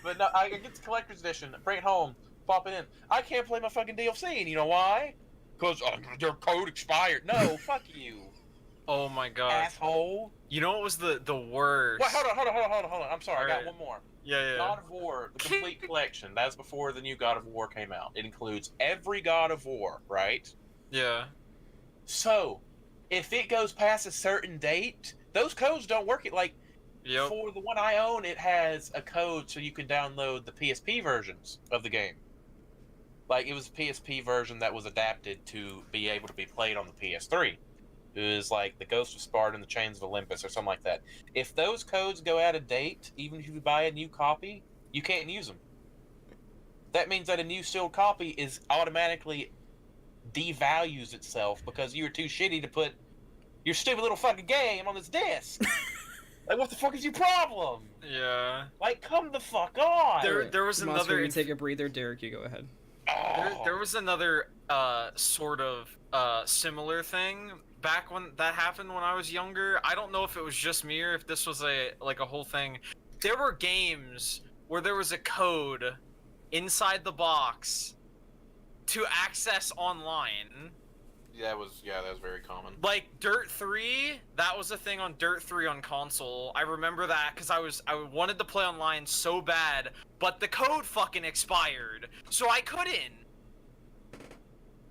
But no, I get the Collector's Edition, bring it home, pop it in. I can't play my fucking DLC, and you know why? Because your code expired. No, fuck you. Oh my god. Asshole. You know what was the worst? Wait, hold on. I'm sorry, I got one more. Yeah. God of War, the complete collection. That's before the new God of War came out. It includes every God of War, right? Yeah. So, if it goes past a certain date, those codes don't work. Yep. For the one I own, it has a code so you can download the PSP versions of the game. Like, it was a PSP version that was adapted to be able to be played on the PS3. It was like the Ghost of Sparta and the Chains of Olympus or something like that. If those codes go out of date, even if you buy a new copy, you can't use them. That means that a new sealed copy is automatically devalues itself because you were too shitty to put your stupid little fucking game on this disc. Like, what the fuck is your problem? Yeah. Like, come the fuck on. There was Monster, another. you take a breather, Derek. You go ahead. There was another sort of similar thing back when that happened when I was younger. I don't know if it was just me or if this was a whole thing. There were games where there was a code inside the box to access online. That was very common. Like Dirt 3, that was a thing on Dirt 3 on console. I remember that because I wanted to play online so bad, but the code fucking expired, so I couldn't.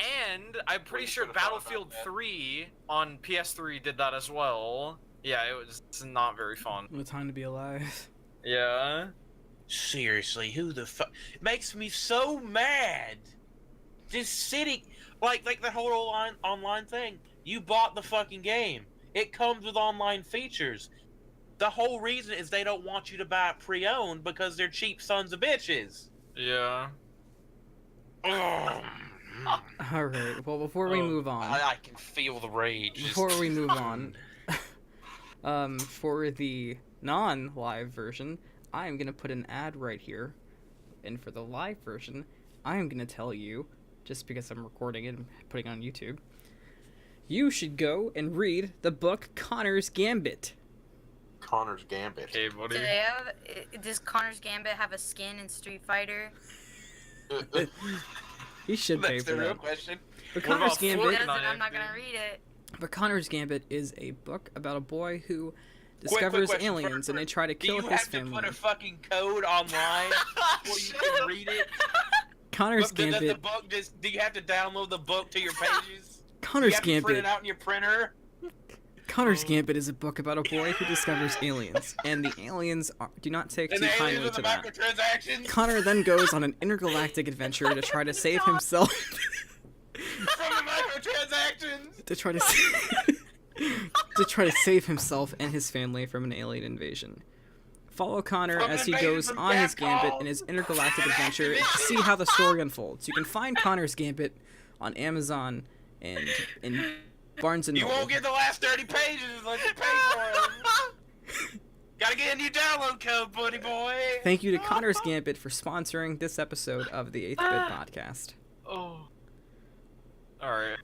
And I'm pretty sure Battlefield 3 on PS3 did that as well. Yeah, it's not very fun. What a time to be alive. Yeah. Seriously, who the fuck makes me so mad? Just sitting like the whole online thing. You bought the fucking game. It comes with online features. The whole reason is they don't want you to buy it pre-owned because they're cheap sons of bitches. Yeah. Alright, well, before we move on... I can feel the rage. Before we move on, for the non-live version, I'm going to put an ad right here. And for the live version, I'm going to tell you, just because I'm recording it and putting it on YouTube, you should go and read the book Connor's Gambit. Connor's Gambit. Hey, buddy. Does Connor's Gambit have a skin in Street Fighter? He should pay That's for the real that. question. But Connor's Gambit... I'm not gonna read it. But Connor's Gambit is a book about a boy who discovers aliens and they try to kill his family. Do you have to put a fucking code online before you can read it? Connor's Gambit... Does the book do you have to download the book to your pages? Connor's do you have to print Gambit... it out in your printer? Connor's Gambit is a book about a boy who discovers aliens, and the aliens do not take too kindly to that. Connor then goes on an intergalactic adventure to try to save himself. From the microtransactions! to try to save himself and his family from an alien invasion. Follow Connor as he goes on his Gambit in his intergalactic adventure to see how the story unfolds. You can find Connor's Gambit on Amazon and in Barnes and Noble. You won't get the last 30 pages unless you pay for them. Gotta get a new download code, buddy boy. Thank you to Connor's Gambit for sponsoring this episode of the 8th Bit Podcast. Oh. Alright.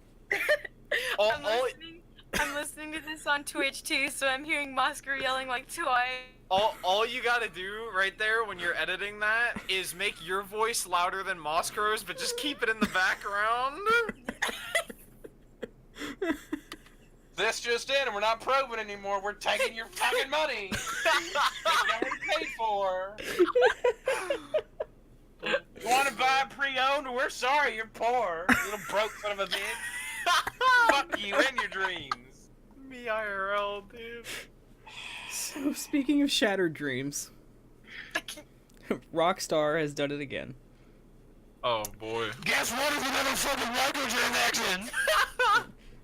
I'm listening to this on Twitch too, so I'm hearing Mosker yelling like twice. All you gotta do right there when you're editing that is make your voice louder than Mosker's, but just keep it in the background. This just in, and we're not probing anymore. We're taking your fucking money. You already paid for. You want to buy it pre-owned? We're sorry, you're poor. You little broke son of a bitch. Fuck you and your dreams. Me IRL, dude. So, speaking of shattered dreams, Rockstar has done it again. Oh boy. Guess what is another fucking microtransaction?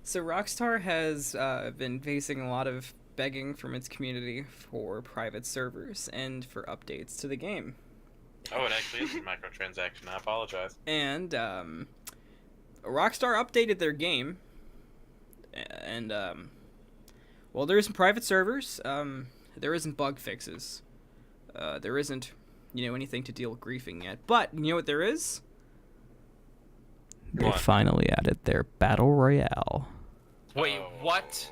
So Rockstar has been facing a lot of begging from its community for private servers and for updates to the game. Oh, it actually is a microtransaction. I apologize. And Rockstar updated their game, and well, there isn't private servers. There isn't bug fixes. There isn't, anything to deal with griefing yet. But you know what there is? They finally added their Battle Royale. Wait, what?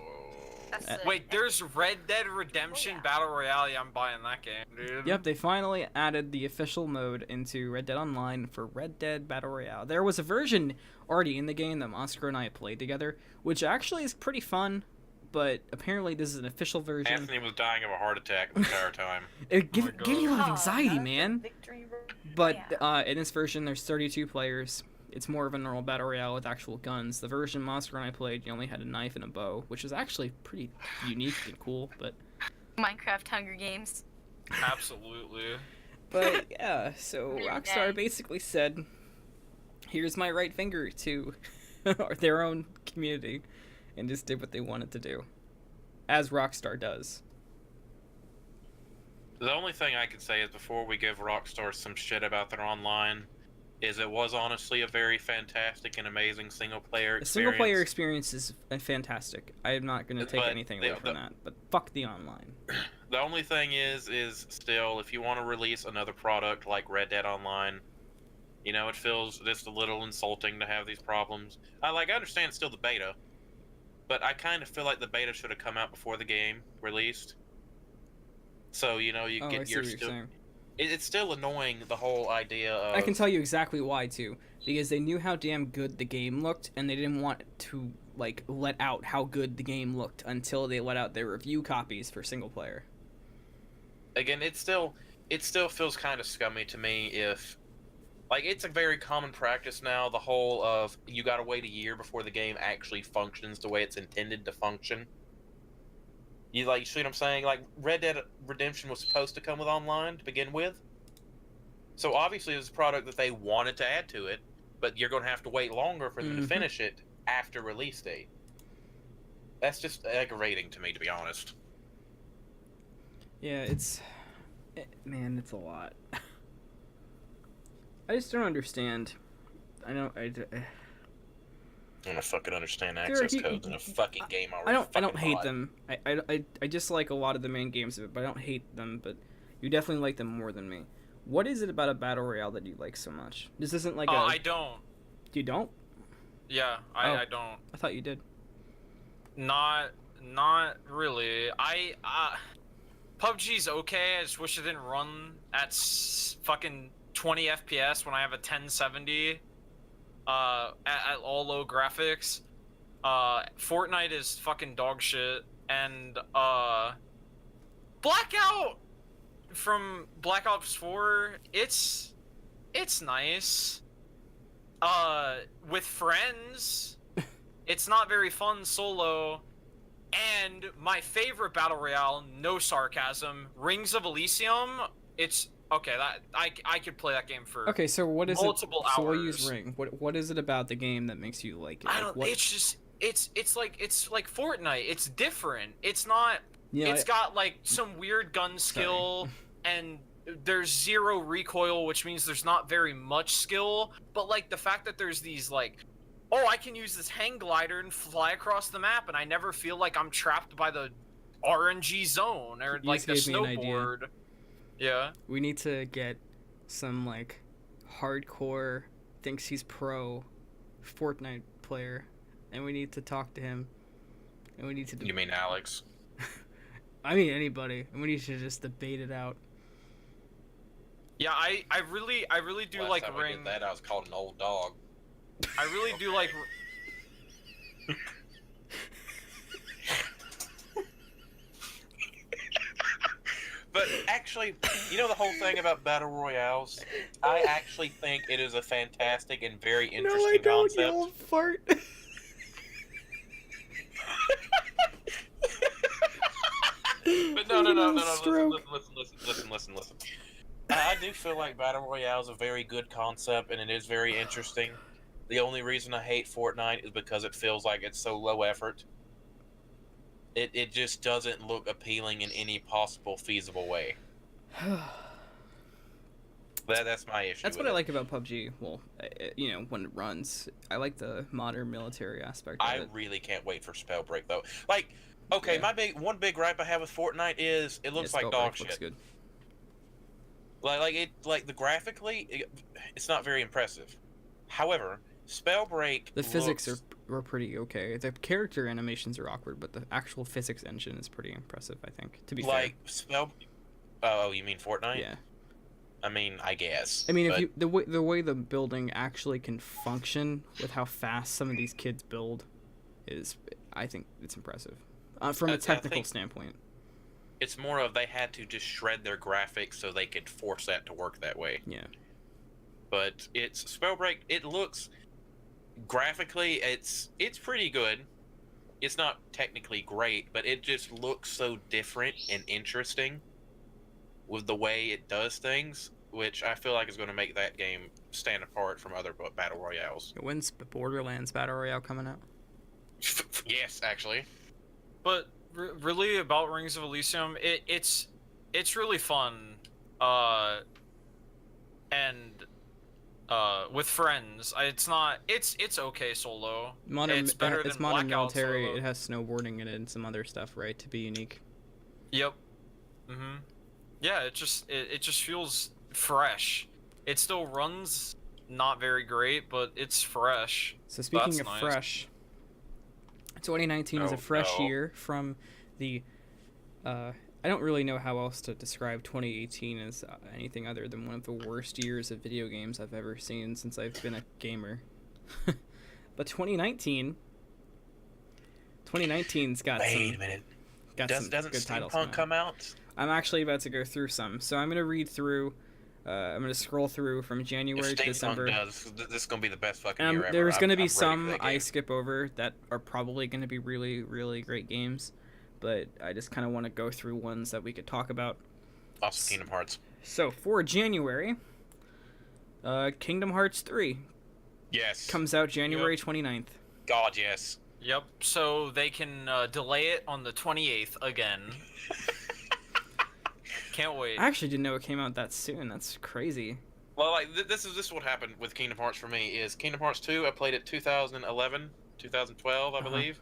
That's Wait, there's Red Dead Redemption Battle Royale. Yeah, I'm buying that game, dude. Yep, they finally added the official mode into Red Dead Online for Red Dead Battle Royale. There was a version already in the game that Oscar and I played together, which actually is pretty fun, but apparently this is an official version. Anthony was dying of a heart attack the entire time. It give you a lot of anxiety, that's man. a victory. But Yeah. in this version, there's 32 players. It's more of a normal battle royale with actual guns. The version Monster and I played, you only had a knife and a bow, which is actually pretty unique and cool. But Minecraft Hunger Games. Absolutely. But yeah, so Really Rockstar nice. basically said, "Here's my right finger" to their own community, and just did what they wanted to do, as Rockstar does. The only thing I could say is before we give Rockstar some shit about their online, is it was honestly a very fantastic and amazing single-player experience. The single-player experience is fantastic. I am not going to take But anything away from that, but fuck the online. The only thing is still, if you want to release another product like Red Dead Online, it feels just a little insulting to have these problems. I understand it's still the beta, but I kind of feel like the beta should have come out before the game released. So, you know, you I get see your what you're saying. It's still annoying, the whole idea of... I can tell you exactly why, too. Because they knew how damn good the game looked, and they didn't want to, like, let out how good the game looked until they let out their review copies for single player. Again, it still feels kind of scummy to me if... Like, it's a very common practice now, the whole of you gotta wait a year before the game actually functions the way it's intended to function. You see what I'm saying? Like, Red Dead Redemption was supposed to come with online to begin with. So obviously it's a product that they wanted to add to it, but you're going to have to wait longer for them to finish it after release date. That's just aggravating to me, to be honest. Yeah, man, it's a lot. I just don't understand. I I don't fucking understand access codes in a fucking game already. I don't hate them. I just like a lot of the main games of it, but I don't hate them. But you definitely like them more than me. What is it about a battle royale that you like so much? This isn't like I don't. You don't? Yeah, I don't. I thought you did. Not really. PUBG's okay. I just wish it didn't run at fucking 20 FPS when I have a 1070. At all low graphics. Fortnite is fucking dog shit, and Blackout from Black Ops 4, it's nice. With friends, it's not very fun solo. And my favorite battle royale, no sarcasm, Rings of Elysium. It's okay. That I could play that game for so what is multiple hours. So we'll use Ring. What is it about the game that makes you like it? I don't. It's just it's like Fortnite. It's different. It's not. Yeah, it's got like some weird gun skill, and there's zero recoil, which means there's not very much skill. But like the fact that there's these like, oh, I can use this hang glider and fly across the map, and I never feel like I'm trapped by the RNG zone or like the snowboard. Yeah. We need to get some like hardcore thinks he's pro Fortnite player, and we need to talk to him, and we need to. You mean Alex? I mean anybody, and we need to just debate it out. Yeah, I really do Last like time Ring. I did that, I was called an old dog. I really do like. But actually, you know the whole thing about battle royales? I actually think it is a fantastic and very interesting concept. No, I don't. You'll fart. But no. Listen. I do feel like battle royale is a very good concept, and it is very interesting. The only reason I hate Fortnite is because it feels like it's so low effort. It just doesn't look appealing in any possible feasible way. That's my issue. That's what I like about PUBG. Well, you know, when it runs, I like the modern military aspect of it. I really can't wait for Spellbreak though. Like, okay, one big gripe I have with Fortnite is it looks like dog shit. Looks good. Like the graphically, it's not very impressive. However, Spellbreak. The physics were pretty okay. The character animations are awkward, but the actual physics engine is pretty impressive. I think. To be fair. Oh, you mean Fortnite? Yeah. I mean, I guess. I mean, if the way the building actually can function with how fast some of these kids build, I think it's impressive, from a technical standpoint. It's more of they had to just shred their graphics so they could force that to work that way. Yeah. But it's Spellbreak. It looks graphically, it's pretty good. It's not technically great, but it just looks so different and interesting with the way it does things, which I feel like is going to make that game stand apart from other battle royales. When's Borderlands Battle Royale coming out? Yes, actually. But really, about Rings of Elysium, it's really fun, and with friends. It's okay solo. It's better than modern Blackout military. solo. It has snowboarding in it and some other stuff, right, to be unique. Yep. Mhm. Yeah, it just feels fresh. It still runs not very great, but it's fresh. So speaking of nice. fresh, 2019 is a fresh year from the. I don't really know how else to describe 2018 as anything other than one of the worst years of video games I've ever seen since I've been a gamer. But 2019's got Wait a minute. Doesn't good titles Steampunk come out? I'm actually about to go through some, so I'm gonna read through. I'm gonna scroll through from January to December. This is gonna be the best fucking year ever. There's gonna be some I skip over that are probably gonna be really, really great games, but I just kind of want to go through ones that we could talk about. Awesome Kingdom Hearts. So for January, Kingdom Hearts 3. Yes. Comes out January 29th. God, yes. Yep. So they can delay it on the 28th again. Can't wait. I actually didn't know it came out that soon. That's crazy. Well, like this is what happened with Kingdom Hearts for me. Is Kingdom Hearts 2? I played it 2011, 2012, I believe.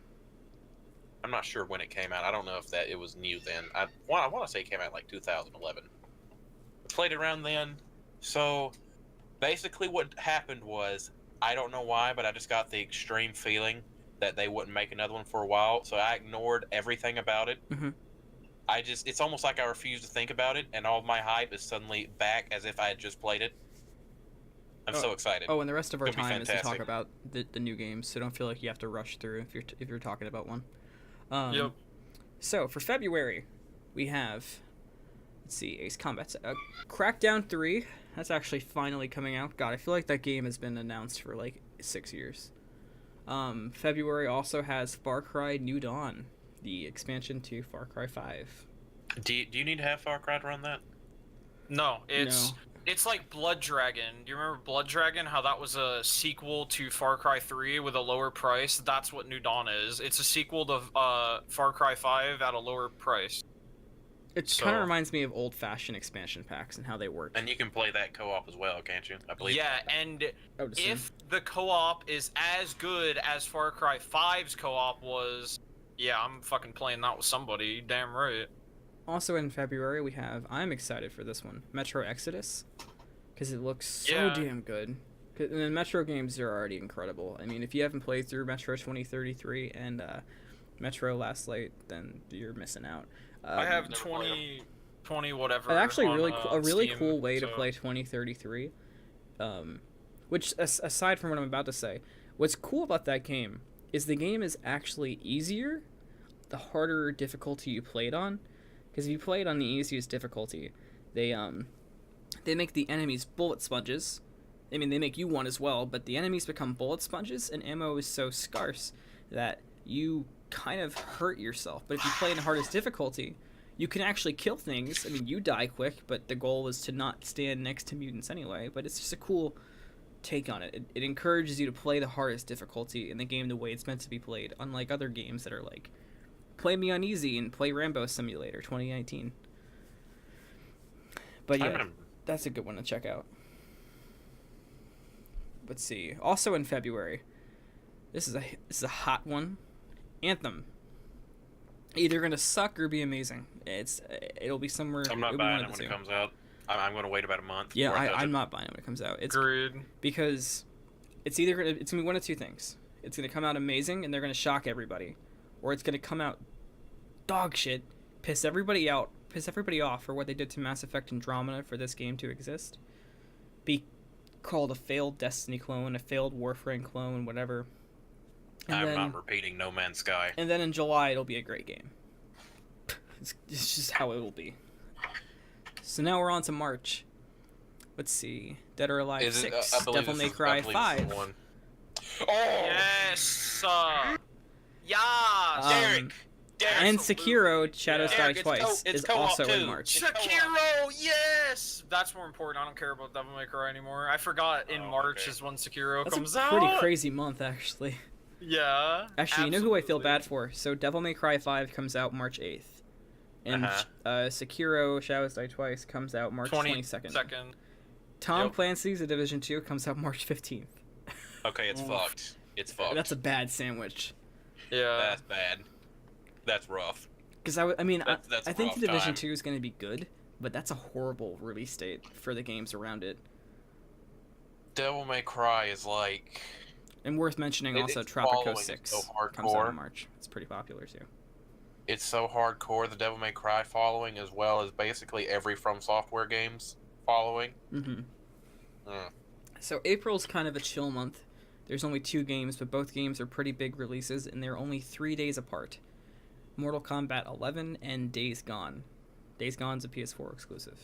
I'm not sure when it came out. I don't know if it was new then. I want to say it came out like 2011. I played it around then. So basically, what happened was, I don't know why, but I just got the extreme feeling that they wouldn't make another one for a while. So I ignored everything about it. It's almost like I refused to think about it, and all my hype is suddenly back as if I had just played it. I'm so excited. Oh, and the rest of our time is to talk about the new games, so don't feel like you have to rush through if you're talking about one. Yep. So for February, we have, let's see, Ace Combat, Crackdown 3. That's actually finally coming out. God, I feel like that game has been announced for like 6 years. February also has Far Cry New Dawn, the expansion to Far Cry 5. Do you need to have Far Cry to run that? No, it's like Blood Dragon. Do you remember Blood Dragon? How that was a sequel to Far Cry 3 with a lower price? That's what New Dawn is. It's a sequel to Far Cry 5 at a lower price. It kind of reminds me of old-fashioned expansion packs and how they work. And you can play that co-op as well, can't you? I believe. Yeah, and if the co-op is as good as Far Cry 5's co-op was, yeah, I'm fucking playing that with somebody. Damn right. Also in February, we have, I'm excited for this one, Metro Exodus, because it looks so damn good. And the Metro games are already incredible. I mean, if you haven't played through Metro 2033 and Metro Last Light, then you're missing out. I have 20 whatever. It's actually a really Steam, cool way to play 2033. Which, aside from what I'm about to say, what's cool about that game is the game is actually easier the harder difficulty you play it on. Because if you play it on the easiest difficulty, they make the enemies bullet sponges. I mean, they make you one as well, but the enemies become bullet sponges, and ammo is so scarce that you kind of hurt yourself. But if you play in the hardest difficulty, you can actually kill things. I mean, you die quick, but the goal is to not stand next to mutants anyway. But it's just a cool take on it. It encourages you to play the hardest difficulty in the game the way it's meant to be played, unlike other games that are like, play me on easy and play Rambo Simulator 2019. But yeah, that's a good one to check out. Let's see. Also in February, this is a hot one. Anthem. Either gonna suck or be amazing. It'll be somewhere. I'm not buying it when it comes out. I'm gonna wait about a month. Yeah, I'm not buying it when it comes out. It's agreed. Because it's gonna be one of two things. It's gonna come out amazing and they're gonna shock everybody, or it's gonna come out dog shit, piss everybody off for what they did to Mass Effect Andromeda for this game to exist, be called a failed Destiny clone, a failed Warframe clone, whatever. And I'm not repeating No Man's Sky. And then in July it'll be a great game. It's just how it will be. So now we're on to March. Let's see. Dead or Alive 6, Devil May Cry 5. Oh! Yes! Derek! And Sekiro, Shadows Die Twice, is also in March. Sekiro, yes! That's more important. I don't care about Devil May Cry anymore. I forgot in March is when Sekiro comes out. That's a pretty crazy month, actually. Yeah. Actually, you know who I feel bad for? So Devil May Cry 5 comes out March 8th. And Sekiro, Shadows Die Twice comes out March 22nd. Tom Clancy's The Division 2 comes out March 15th. Okay, it's fucked. It's fucked. That's a bad sandwich. Yeah. That's bad. That's rough. Because I think The Division time. 2 is going to be good, but that's a horrible release date for the games around it. Devil May Cry is like... And worth mentioning also its Tropico following is 6 so comes out in hardcore. March. It's pretty popular too. It's so hardcore, the Devil May Cry following, as well as basically every From Software game's following. Mm-hmm. Mm. So April's kind of a chill month. There's only 2 games, but both games are pretty big releases, and they're only 3 days apart. Mortal Kombat 11 and Days Gone. Days Gone's a PS4 exclusive.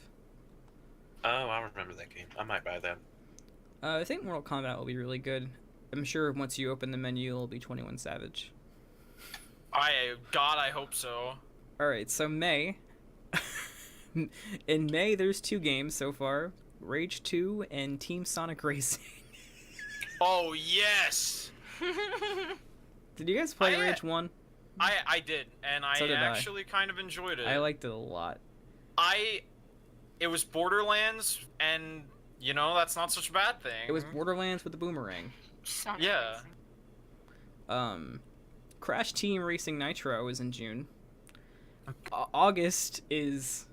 Oh, I remember that game. I might buy that. I think Mortal Kombat will be really good. I'm sure once you open the menu, it'll be 21 Savage. God, I hope so. Alright, so May. In May, there's 2 games so far. Rage 2 and Team Sonic Racing. Oh, yes! Did you guys play Rage 1? I did, and I actually kind of enjoyed it. I liked it a lot. It was Borderlands, and, you know, that's not such a bad thing. It was Borderlands with the boomerang. Sonic Yeah. Racing. Crash Team Racing Nitro is in June. August is...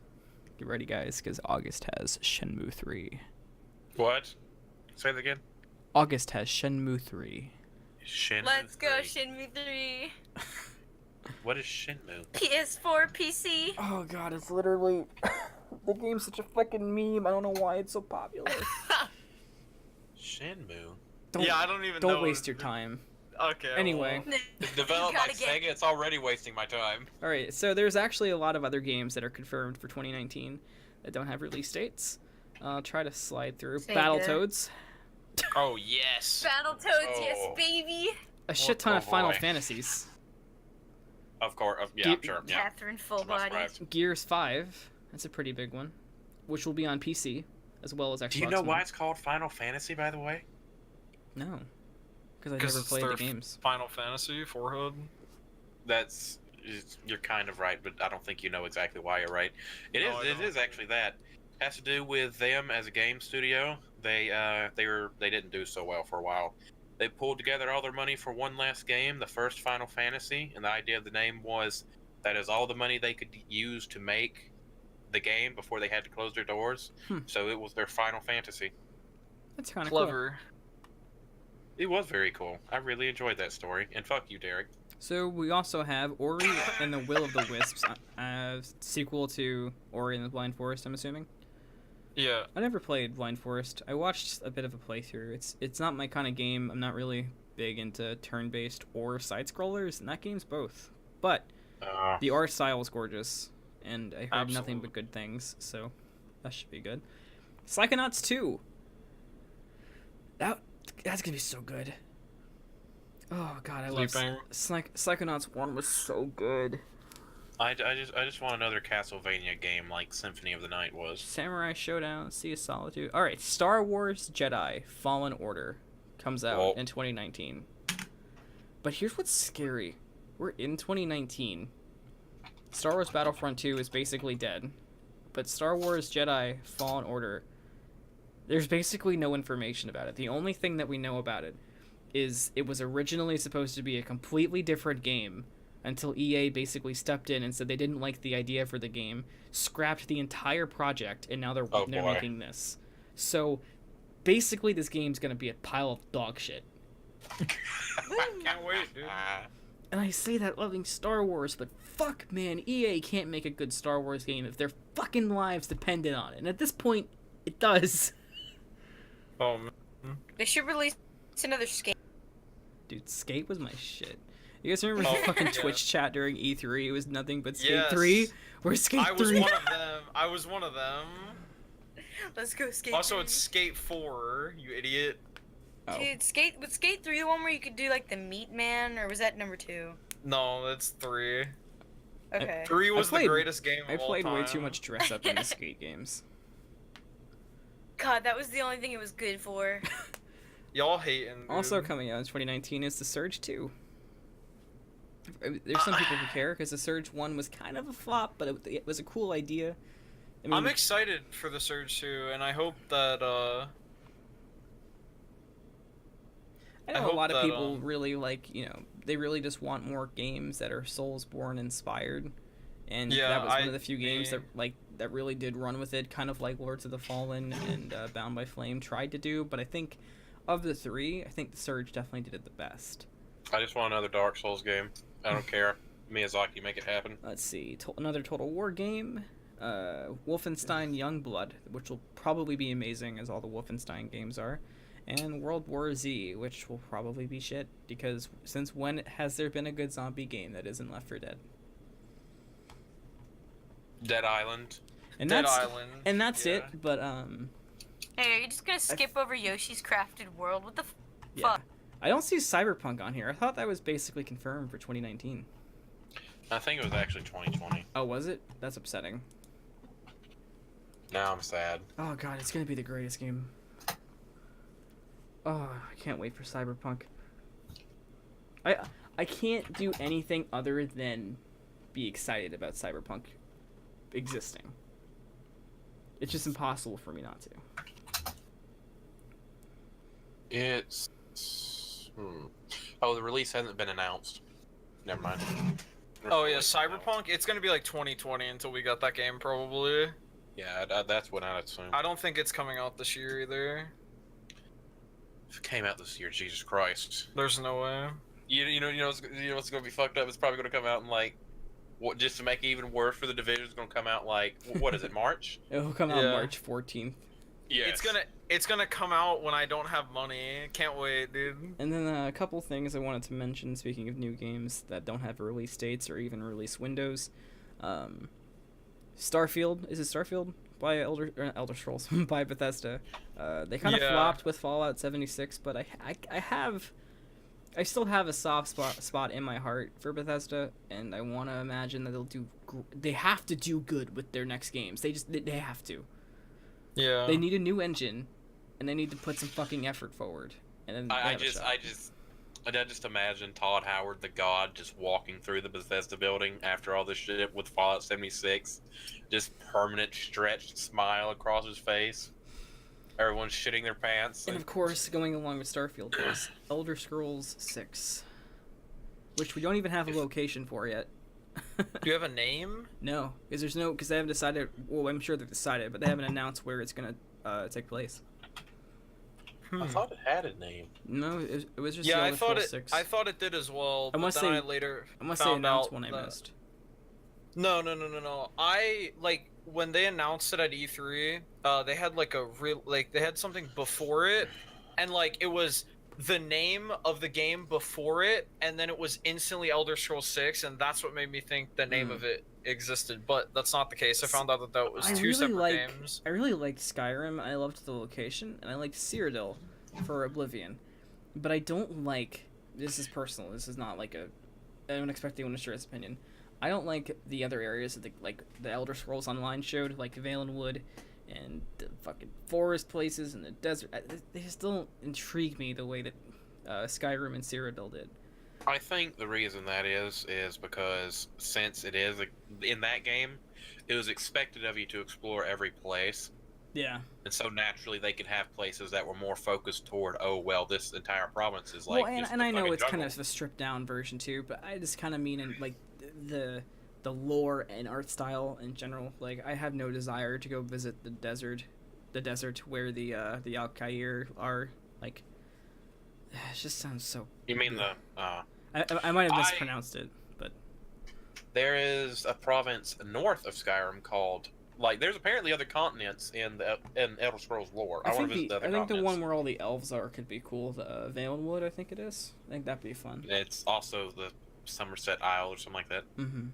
Get ready, guys, because August has Shenmue 3. What? Say that again? August has Shenmue 3. Shenmue Let's go, 3. Shenmue 3. What is Shenmue? PS4, PC. Oh god, it's literally... the game's such a fucking meme. I don't know why it's so popular. Shenmue? I don't even know. Don't waste your time. Okay. Anyway. It's developed by Sega, it's already wasting my time. Alright, so there's actually a lot of other games that are confirmed for 2019 that don't have release dates. I'll try to slide through. Sega. Battletoads. Oh, yes. Battletoads, yes, baby. A shit ton of Final boy. Fantasies. Of course, yeah, sure. Yeah. Catherine full I'm not body. surprised. Gears 5. That's a pretty big one. Which will be on PC, as well as Xbox Do you know why One. it's called Final Fantasy, by the way? No. Because I never it's played their the games. Final Fantasy, Forehead. You're kind of right, but I don't think you know exactly why you're right. It is actually that. It has to do with them as a game studio. They didn't do so well for a while. They pulled together all their money for one last game, the first Final Fantasy, and the idea of the name was that is all the money they could use to make the game before they had to close their doors. So it was their Final Fantasy. That's kind of cool. Clever. It was very cool. I really enjoyed that story. And fuck you, Derek. So we also have Ori and the Will of the Wisps, sequel to Ori and the Blind Forest, I'm assuming. Yeah. I never played Blind Forest. I watched a bit of a playthrough. It's not my kind of game. I'm not really big into turn-based or side-scrollers, and that game's both. But the art style is gorgeous, and I heard nothing but good things, so that should be good. Psychonauts 2. That's gonna be so good. Oh god, I love Psychonauts 1 was so good. I just want another Castlevania game like Symphony of the Night was. Samurai Showdown, Sea of Solitude. Alright, Star Wars Jedi Fallen Order comes out in 2019. But here's what's scary. We're in 2019. Star Wars Battlefront 2 is basically dead. But Star Wars Jedi Fallen Order, there's basically no information about it. The only thing that we know about it is it was originally supposed to be a completely different game until EA basically stepped in and said they didn't like the idea for the game, scrapped the entire project, and now they're making this. So basically this game's gonna be a pile of dog shit. Can't wait, dude. And I say that loving Star Wars, but fuck, man, EA can't make a good Star Wars game if their fucking lives depended on it. And at this point, it does. Oh, man. They should release another Skate. Dude, Skate was my shit. You guys remember the fucking Twitch chat during E3? It was nothing but Skate 3? Where's Skate 3? I was one of them. Let's go Skate Also, 3. it's Skate 4, you idiot. Oh. Dude, Skate 3 the one where you could do like the Meat Man, or was that number 2? No, that's 3. Okay. 3 was the greatest game of all time. I played way too much dress up in the Skate games. God, that was the only thing it was good for. Y'all hating, dude. Also coming out in 2019 is The Surge 2. There's some people who care because The Surge 1 was kind of a flop, but it was a cool idea. I mean, I'm excited for The Surge 2, and I hope that, I know a lot of people really they really just want more games that are Soulsborne inspired. And that was one of the few games that really did run with it, kind of like Lords of the Fallen and Bound by Flame tried to do, but I think of the three, I think the Surge definitely did it the best. I just want another Dark Souls game. I don't care. Miyazaki, make it happen. Let's see, another Total War game. Wolfenstein Youngblood, which will probably be amazing as all the Wolfenstein games are. And World War Z, which will probably be shit, because since when has there been a good zombie game that isn't Left 4 Dead? Dead Island. And Dead that's, Island. And that's yeah. it, but Hey, are you just gonna skip over Yoshi's Crafted World? What the yeah. fuck? I don't see Cyberpunk on here. I thought that was basically confirmed for 2019. I think it was actually 2020. Oh, was it? That's upsetting. Now I'm sad. Oh god, it's gonna be the greatest game. Oh, I can't wait for Cyberpunk. I can't do anything other than be excited about Cyberpunk existing. It's just impossible for me not to. It's... Oh, the release hasn't been announced. Never mind. Oh yeah, Cyberpunk. It's gonna be like 2020 until we got that game, probably. Yeah, that's what I'd assume. I don't think it's coming out this year either. If it came out this year, Jesus Christ. There's no way. You know what's gonna be fucked up? It's probably gonna come out in like, what? Just to make it even worse for the Division, it's gonna come out like, what is it, March? It'll come out March 14th. Yeah. It's gonna come out when I don't have money. Can't wait, dude. And then a couple things I wanted to mention. Speaking of new games that don't have release dates or even release windows, Starfield. Is it Starfield by Elder Scrolls by Bethesda? They kind of flopped with Fallout 76, but I still have a soft spot in my heart for Bethesda, and I want to imagine that they have to do good with their next games. They have to. Yeah. They need a new engine, and they need to put some fucking effort forward. And then I just imagine Todd Howard, the god, just walking through the Bethesda building after all this shit with Fallout 76, just permanent stretched smile across his face. Everyone's shitting their pants. And of course, going along with Starfield is Elder Scrolls 6, which we don't even have a location for yet. Do you have a name? No, because they haven't decided. Well, I'm sure they've decided, but they haven't announced where it's gonna take place. I thought it had a name. No, it was just yeah. Elder Scrolls 6. I thought it did as well. Unless but then I later unless found they announced out one I that... missed. No. I when they announced it at E3. They had they had something before it, and it was the name of the game before it, and then it was instantly Elder Scrolls 6, and that's what made me think the name of it existed, but that's not the case. I found out that was two separate games. I really liked Skyrim, I loved the location, and I liked Cyrodiil for Oblivion, but I don't like, this is personal, this is not I don't expect anyone to share his opinion, I don't like the other areas that the Elder Scrolls Online showed, like Valenwood, and the fucking forest places and the desert. They just don't intrigue me the way that Skyrim and Cyrodiil did. I think the reason that is because since it is in that game, it was expected of you to explore every place. Yeah. And so naturally they could have places that were more focused toward, this entire province is well, and I know it's jungle. Kind of a stripped down version too, but I just kind of mean in the lore and art style in general. I have no desire to go visit the desert where the Alcair are. It just sounds so. You mean the? I might have mispronounced it, but there is a province north of Skyrim called. There's apparently other continents in Elder Scrolls lore. I want to visit the other continents. I think the one where all the elves are could be cool. The Valenwood, I think it is. I think that'd be fun. It's also the Somerset Isle or something like that. Mm-hmm.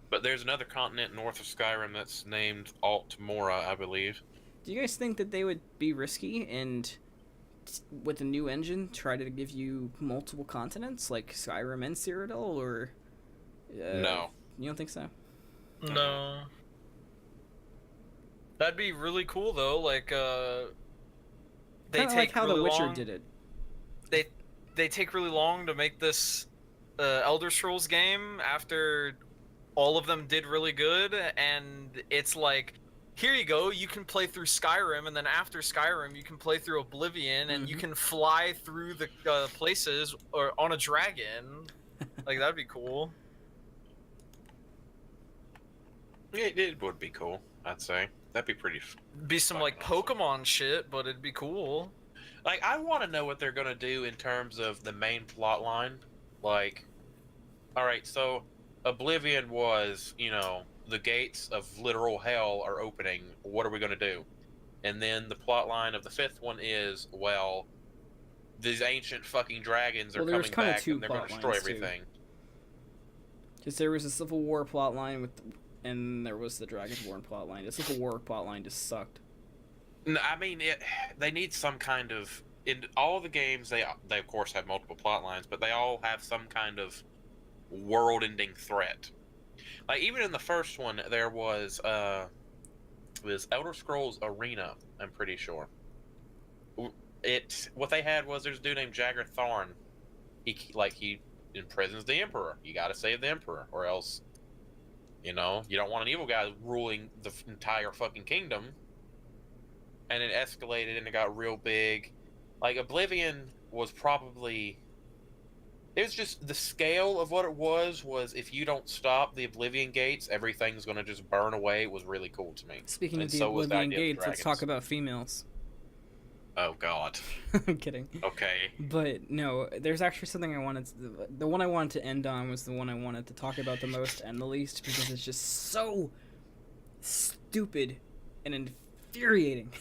But there's another continent north of Skyrim that's named Altmora, I believe. Do you guys think that they would be risky and, with a new engine, try to give you multiple continents like Skyrim and Cyrodiil, or? No. You don't think so? No. That'd be really cool though. They take like how really The Witcher long, did it. They take really long to make this Elder Scrolls game after all of them did really good, and it's here you go, you can play through Skyrim, and then after Skyrim you can play through Oblivion, and you can fly through the places or on a dragon. That'd be cool. It would be cool, I'd say. That'd be pretty. Be some Pokemon shit, but it'd be cool. Like, I want to know what they're gonna do in terms of the main plot line. Like, all right, so Oblivion was, you know, the gates of literal hell are opening. What are we gonna do? And then the plot line of the 5th one is, well, these ancient fucking dragons are coming back and they're gonna destroy everything. Because there was a Civil War plotline and there was the Dragonborn plotline. The Civil War plotline just sucked. No, I mean, they need some kind of... In all the games, they of course have multiple plot lines, but they all have some kind of world-ending threat. Like, even in the first one, there was Elder Scrolls Arena, I'm pretty sure. What they had was, there's a dude named Jagger Tharn. He imprisons the Emperor. You gotta save the Emperor, or else, you know, you don't want an evil guy ruling the entire fucking kingdom. And it escalated and it got real big. Like, Oblivion was probably... It was just the scale of what it was if you don't stop the Oblivion gates, everything's going to just burn away. It was really cool to me. Speaking of the Oblivion gates, let's talk about females. Oh, God. I'm kidding. Okay. But, no, there's actually something I wanted to... The one I wanted to end on was the one I wanted to talk about the most and the least, because it's just so stupid and infuriating.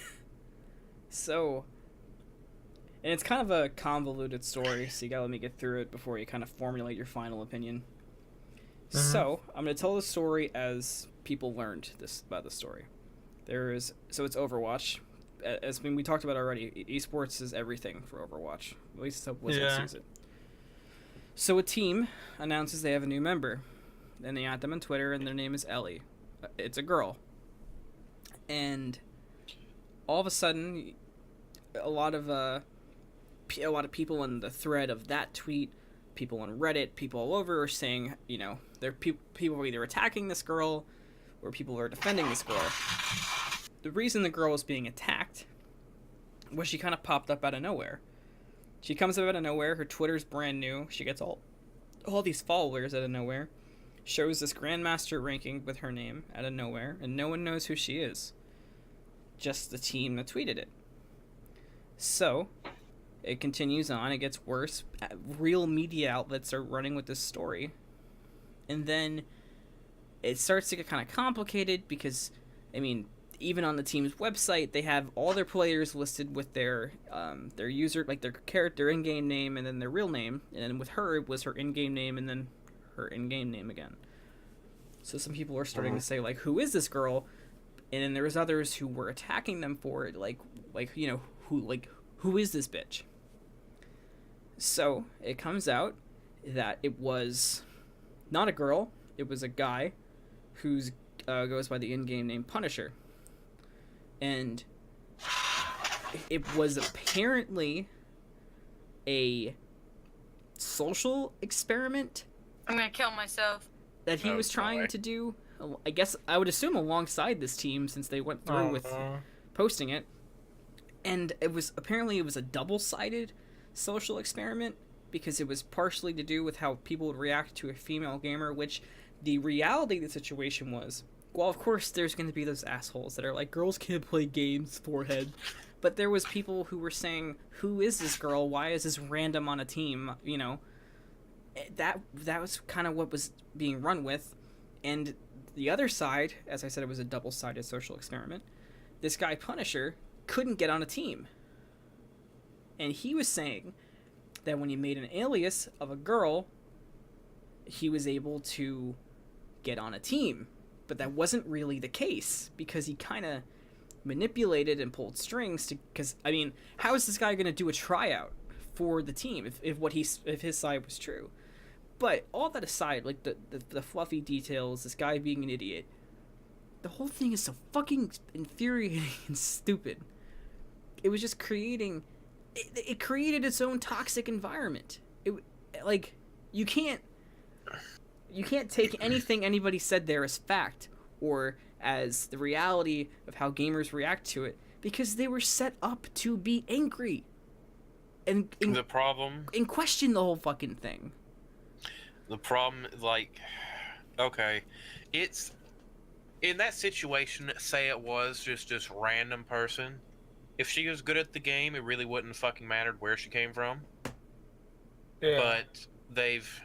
So, and it's kind of a convoluted story, so you gotta let me get through it before you kind of formulate your final opinion. Mm-hmm. So, I'm gonna tell the story as people learned about the story. So it's Overwatch. As we talked about already, esports is everything for Overwatch. At least that's how Blizzard sees it. So a team announces they have a new member. And they add them on Twitter, and their name is Ellie. It's a girl. And all of a sudden, a lot of people in the thread of that tweet, people on Reddit, people all over are saying, you know, people are either attacking this girl or people are defending this girl. The reason the girl was being attacked was she kind of popped up out of nowhere. She comes up out of nowhere. Her Twitter's brand new. She gets all these followers out of nowhere. Shows this Grandmaster ranking with her name out of nowhere, and no one knows who she is. Just the team that tweeted it. So, it continues on. It gets worse. Real media outlets are running with this story. And then it starts to get kind of complicated because, I mean, even on the team's website, they have all their players listed with their user, like their character in-game name and then their real name. And then with her, it was her in-game name and then her in-game name again. So some people are starting to say, like, who is this girl? And then there was others who were attacking them for it, like you know, who is this bitch? So it comes out that it was not a girl, it was a guy who's goes by the in-game name Punisher. And it was apparently a social experiment. I'm gonna kill myself. That he was trying to do, I guess, I would assume alongside this team since they went through with posting it. And it was a double-sided social experiment because it was partially to do with how people would react to a female gamer, which the reality of the situation was, well, of course there's going to be those assholes that are like, girls can't play games, forehead. But there was people who were saying, who is this girl? Why is this random on a team? You know, that was kind of what was being run with. And the other side, as I said, it was a double-sided social experiment. This guy, Punisher, couldn't get on a team. And he was saying that when he made an alias of a girl, he was able to get on a team. But that wasn't really the case, because he kind of manipulated and pulled strings to, because, I mean, how is this guy going to do a tryout for the team if his side was true? But all that aside, like the fluffy details, this guy being an idiot, the whole thing is so fucking infuriating and stupid. It was just creating, it created its own toxic environment. You can't take anything anybody said there as fact or as the reality of how gamers react to it, because they were set up to be angry and the problem and question the whole fucking thing. The problem, like, okay, it's in that situation. Say it was just random person, if she was good at the game, it really wouldn't fucking mattered where she came from. Yeah. But they've,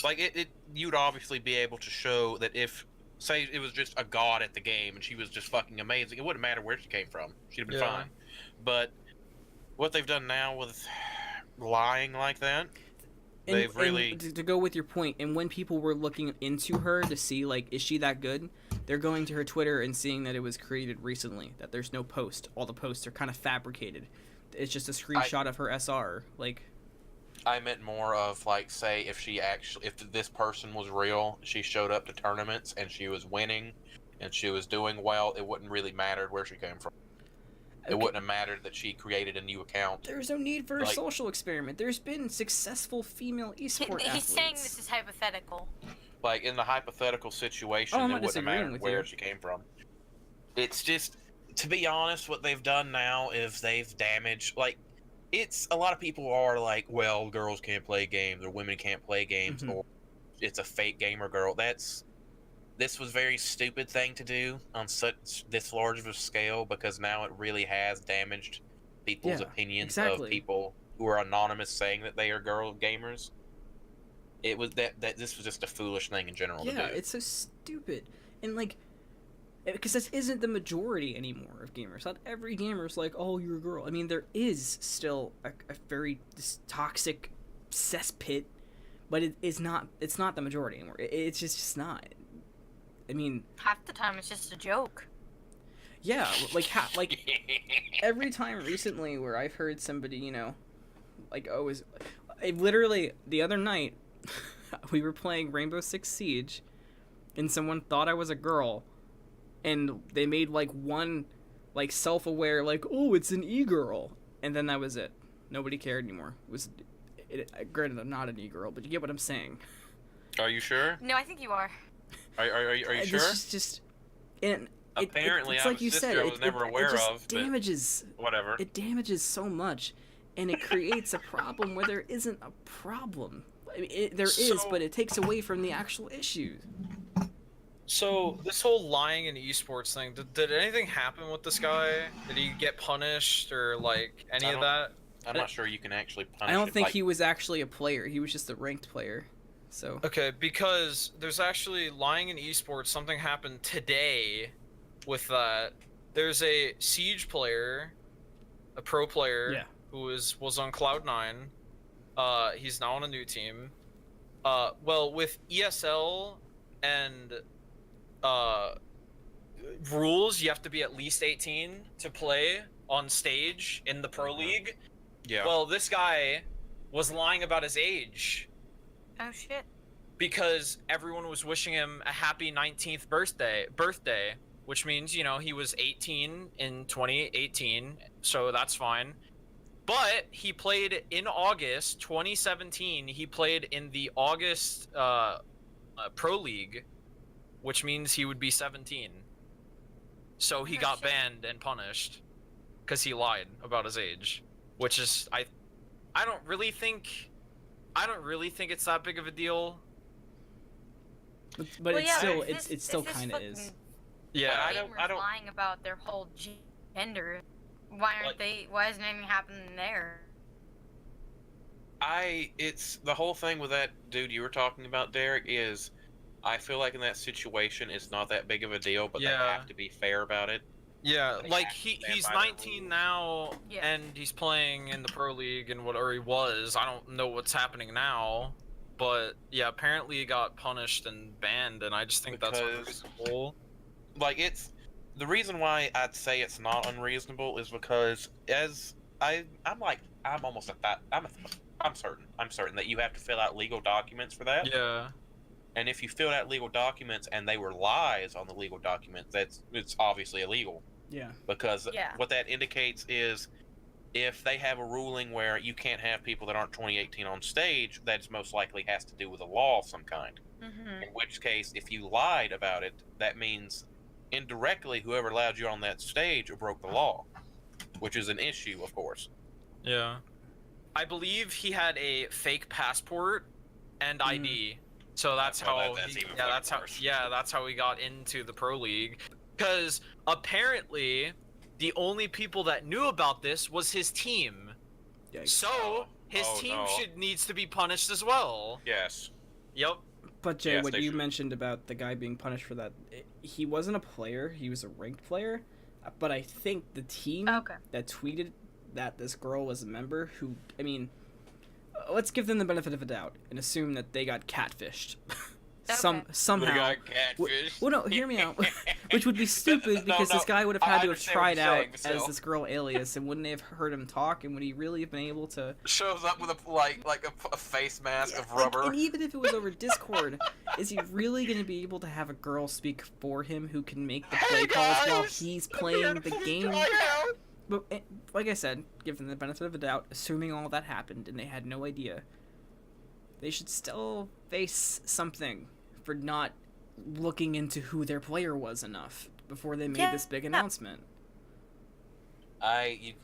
like, you'd obviously be able to show that if, say, it was just a god at the game and she was just fucking amazing, it wouldn't matter where she came from. She'd have been fine. But what they've done now with lying like that, they've really... And to go with your point, and when people were looking into her to see, like, is she that good? They're going to her Twitter and seeing that it was created recently, that there's no post. All the posts are kind of fabricated. It's just a screenshot of her SR. Like, I meant more of, like, say, if this person was real, she showed up to tournaments and she was winning and she was doing well, it wouldn't really matter where she came from. It wouldn't have mattered that she created a new account. There's no need for a social experiment. There's been successful female esport athletes. He's saying this is hypothetical. Like, in the hypothetical situation, it wouldn't have mattered where she came from. It's just, to be honest, what they've done now is they've damaged, like, it's, a lot of people are like, well, girls can't play games, or women can't play games, or it's a fake gamer girl. This was a very stupid thing to do on this large of a scale, because now it really has damaged people's opinions of people who are anonymous saying that they are girl gamers. It was this was just a foolish thing in general to do. Yeah, it's so stupid. And, like, because this isn't the majority anymore of gamers. Not every gamer's like, oh, you're a girl. I mean, there is still a very toxic cesspit, but it's not the majority anymore. It's just not. I mean, half the time it's just a joke. Yeah, like every time recently where I've heard somebody, you know, like, oh, literally the other night we were playing Rainbow Six Siege and someone thought I was a girl and they made like one like self-aware like, oh, it's an e-girl, and then that was it. Nobody cared anymore. Granted, I'm not an e-girl, but you get what I'm saying. Are you sure? No, I think you are. Are you sure? This is just, and apparently, it's like you said, I was never aware of. Damages. Whatever. It damages so much, and it creates a problem where there isn't a problem. I mean, there is, but it takes away from the actual issue. So this whole lying in esports thing, did anything happen with this guy? Did he get punished or like any of that? I'm not sure you can actually punish. I don't think he was actually a player. He was just a ranked player. So okay, because there's actually lying in esports. Something happened today with that. There's a Siege player, a pro player, who was on Cloud9. He's now on a new team. Well, with ESL and rules, you have to be at least 18 to play on stage in the pro league. Yeah. Well, this guy was lying about his age. Oh shit. Because everyone was wishing him a happy 19th birthday, which means, you know, he was 18 in 2018, so that's fine. But he played in August 2017. He played in the August Pro League, which means he would be 17. So he got banned and punished because he lied about his age, which is I don't really think it's that big of a deal. But it still kind of is. Yeah, I don't lying about their whole gender. Why aren't they? Why isn't anything happening there? It's the whole thing with that dude you were talking about, Derek, is I feel like in that situation it's not that big of a deal, but they have to be fair about it. Yeah, like he's 19 now, and he's playing in the pro league and whatever he was. I don't know what's happening now, but yeah, apparently he got punished and banned, and I just think that's unreasonable. Like, it's the reason why I'd say it's not unreasonable is because I'm certain that you have to fill out legal documents for that. Yeah. And if you filled out legal documents and they were lies on the legal documents, it's obviously illegal. Yeah. Because what that indicates is if they have a ruling where you can't have people that aren't 2018 on stage, that most likely has to do with a law of some kind. Mm-hmm. In which case, if you lied about it, that means indirectly whoever allowed you on that stage broke the law, which is an issue, of course. Yeah. I believe he had a fake passport and ID. So that's how that's how he got into the pro league. Because apparently the only people that knew about this was his team. Yikes. So his team needs to be punished as well. Yes. Yep. But Jay, what you mentioned about the guy being punished for that, he wasn't a player, he was a ranked player. But I think the team that tweeted that this girl was a member who, I mean, let's give them the benefit of a doubt and assume that they got catfished. Somehow. They got catfished. Well, no, hear me out. Which would be stupid because this guy would have had to have tried out as this girl Alias, and wouldn't they have heard him talk, and would he really have been able to... Shows up with a face mask of rubber. And even if it was over Discord, is he really going to be able to have a girl speak for him who can make the play calls while he's playing the game? But, like I said, give them the benefit of the doubt, assuming all that happened and they had no idea, they should still face something for not looking into who their player was enough before they made this big announcement. I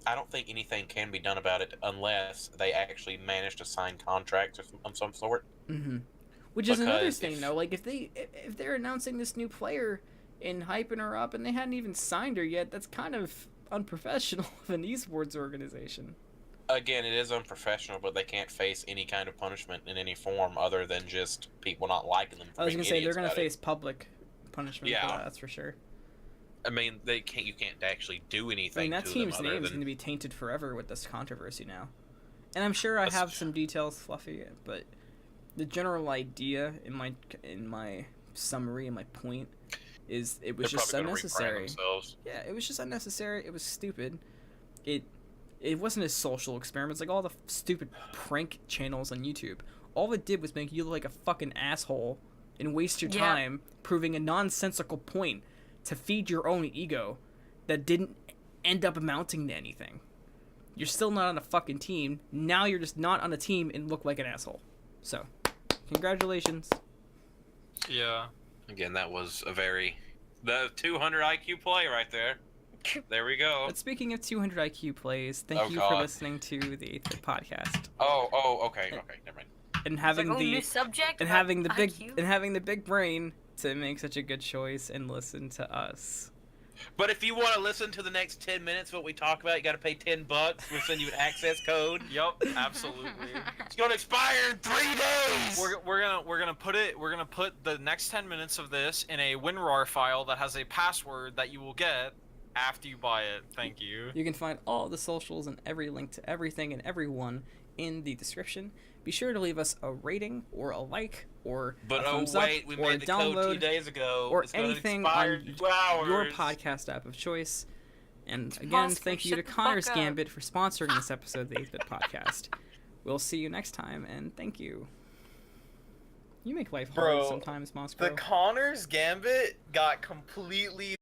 don't think anything can be done about it unless they actually manage to sign contracts of some sort. Mm-hmm. Which is another thing, though. Like, if they're announcing this new player and hyping her up and they hadn't even signed her yet, that's kind of unprofessional of an esports organization. Again, it is unprofessional, but they can't face any kind of punishment in any form other than just people not liking them. I was going to say, they're going to face public punishment for that, that's for sure. I mean, you can't actually do anything. I mean, that team's name is going to be tainted forever with this controversy now. And I'm sure I have some details, Fluffy, but the general idea in my summary and my point is it was just unnecessary. Yeah, it was just unnecessary. It was stupid. It wasn't a social experiment. It's like all the stupid prank channels on YouTube. All it did was make you look like a fucking asshole and waste your time proving a nonsensical point to feed your own ego that didn't end up amounting to anything. You're still not on a fucking team. Now you're just not on a team and look like an asshole. So, congratulations. Yeah. Again, that was the 200 IQ play right there. There we go. But speaking of 200 IQ plays, thank you for listening to the podcast. Okay, never mind. And having new subject and having the big brain to make such a good choice and listen to us. But if you want to listen to the next 10 minutes what we talk about, you got to pay $10. We'll send you an access code. Yup, absolutely. It's gonna expire in 3 days. We're gonna put the next 10 minutes of this in a WinRAR file that has a password that you will get after you buy it. Thank you. You can find all the socials and every link to everything and everyone in the description. Be sure to leave us a rating or a like or a thumbs up or a download 2 days ago. Or anything on your podcast app of choice. And again, thank you to Connor's Gambit for sponsoring this episode of the 8-Bit Podcast. We'll see you next time, and thank you. You make life hard sometimes, Moscow. The Connor's Gambit got completely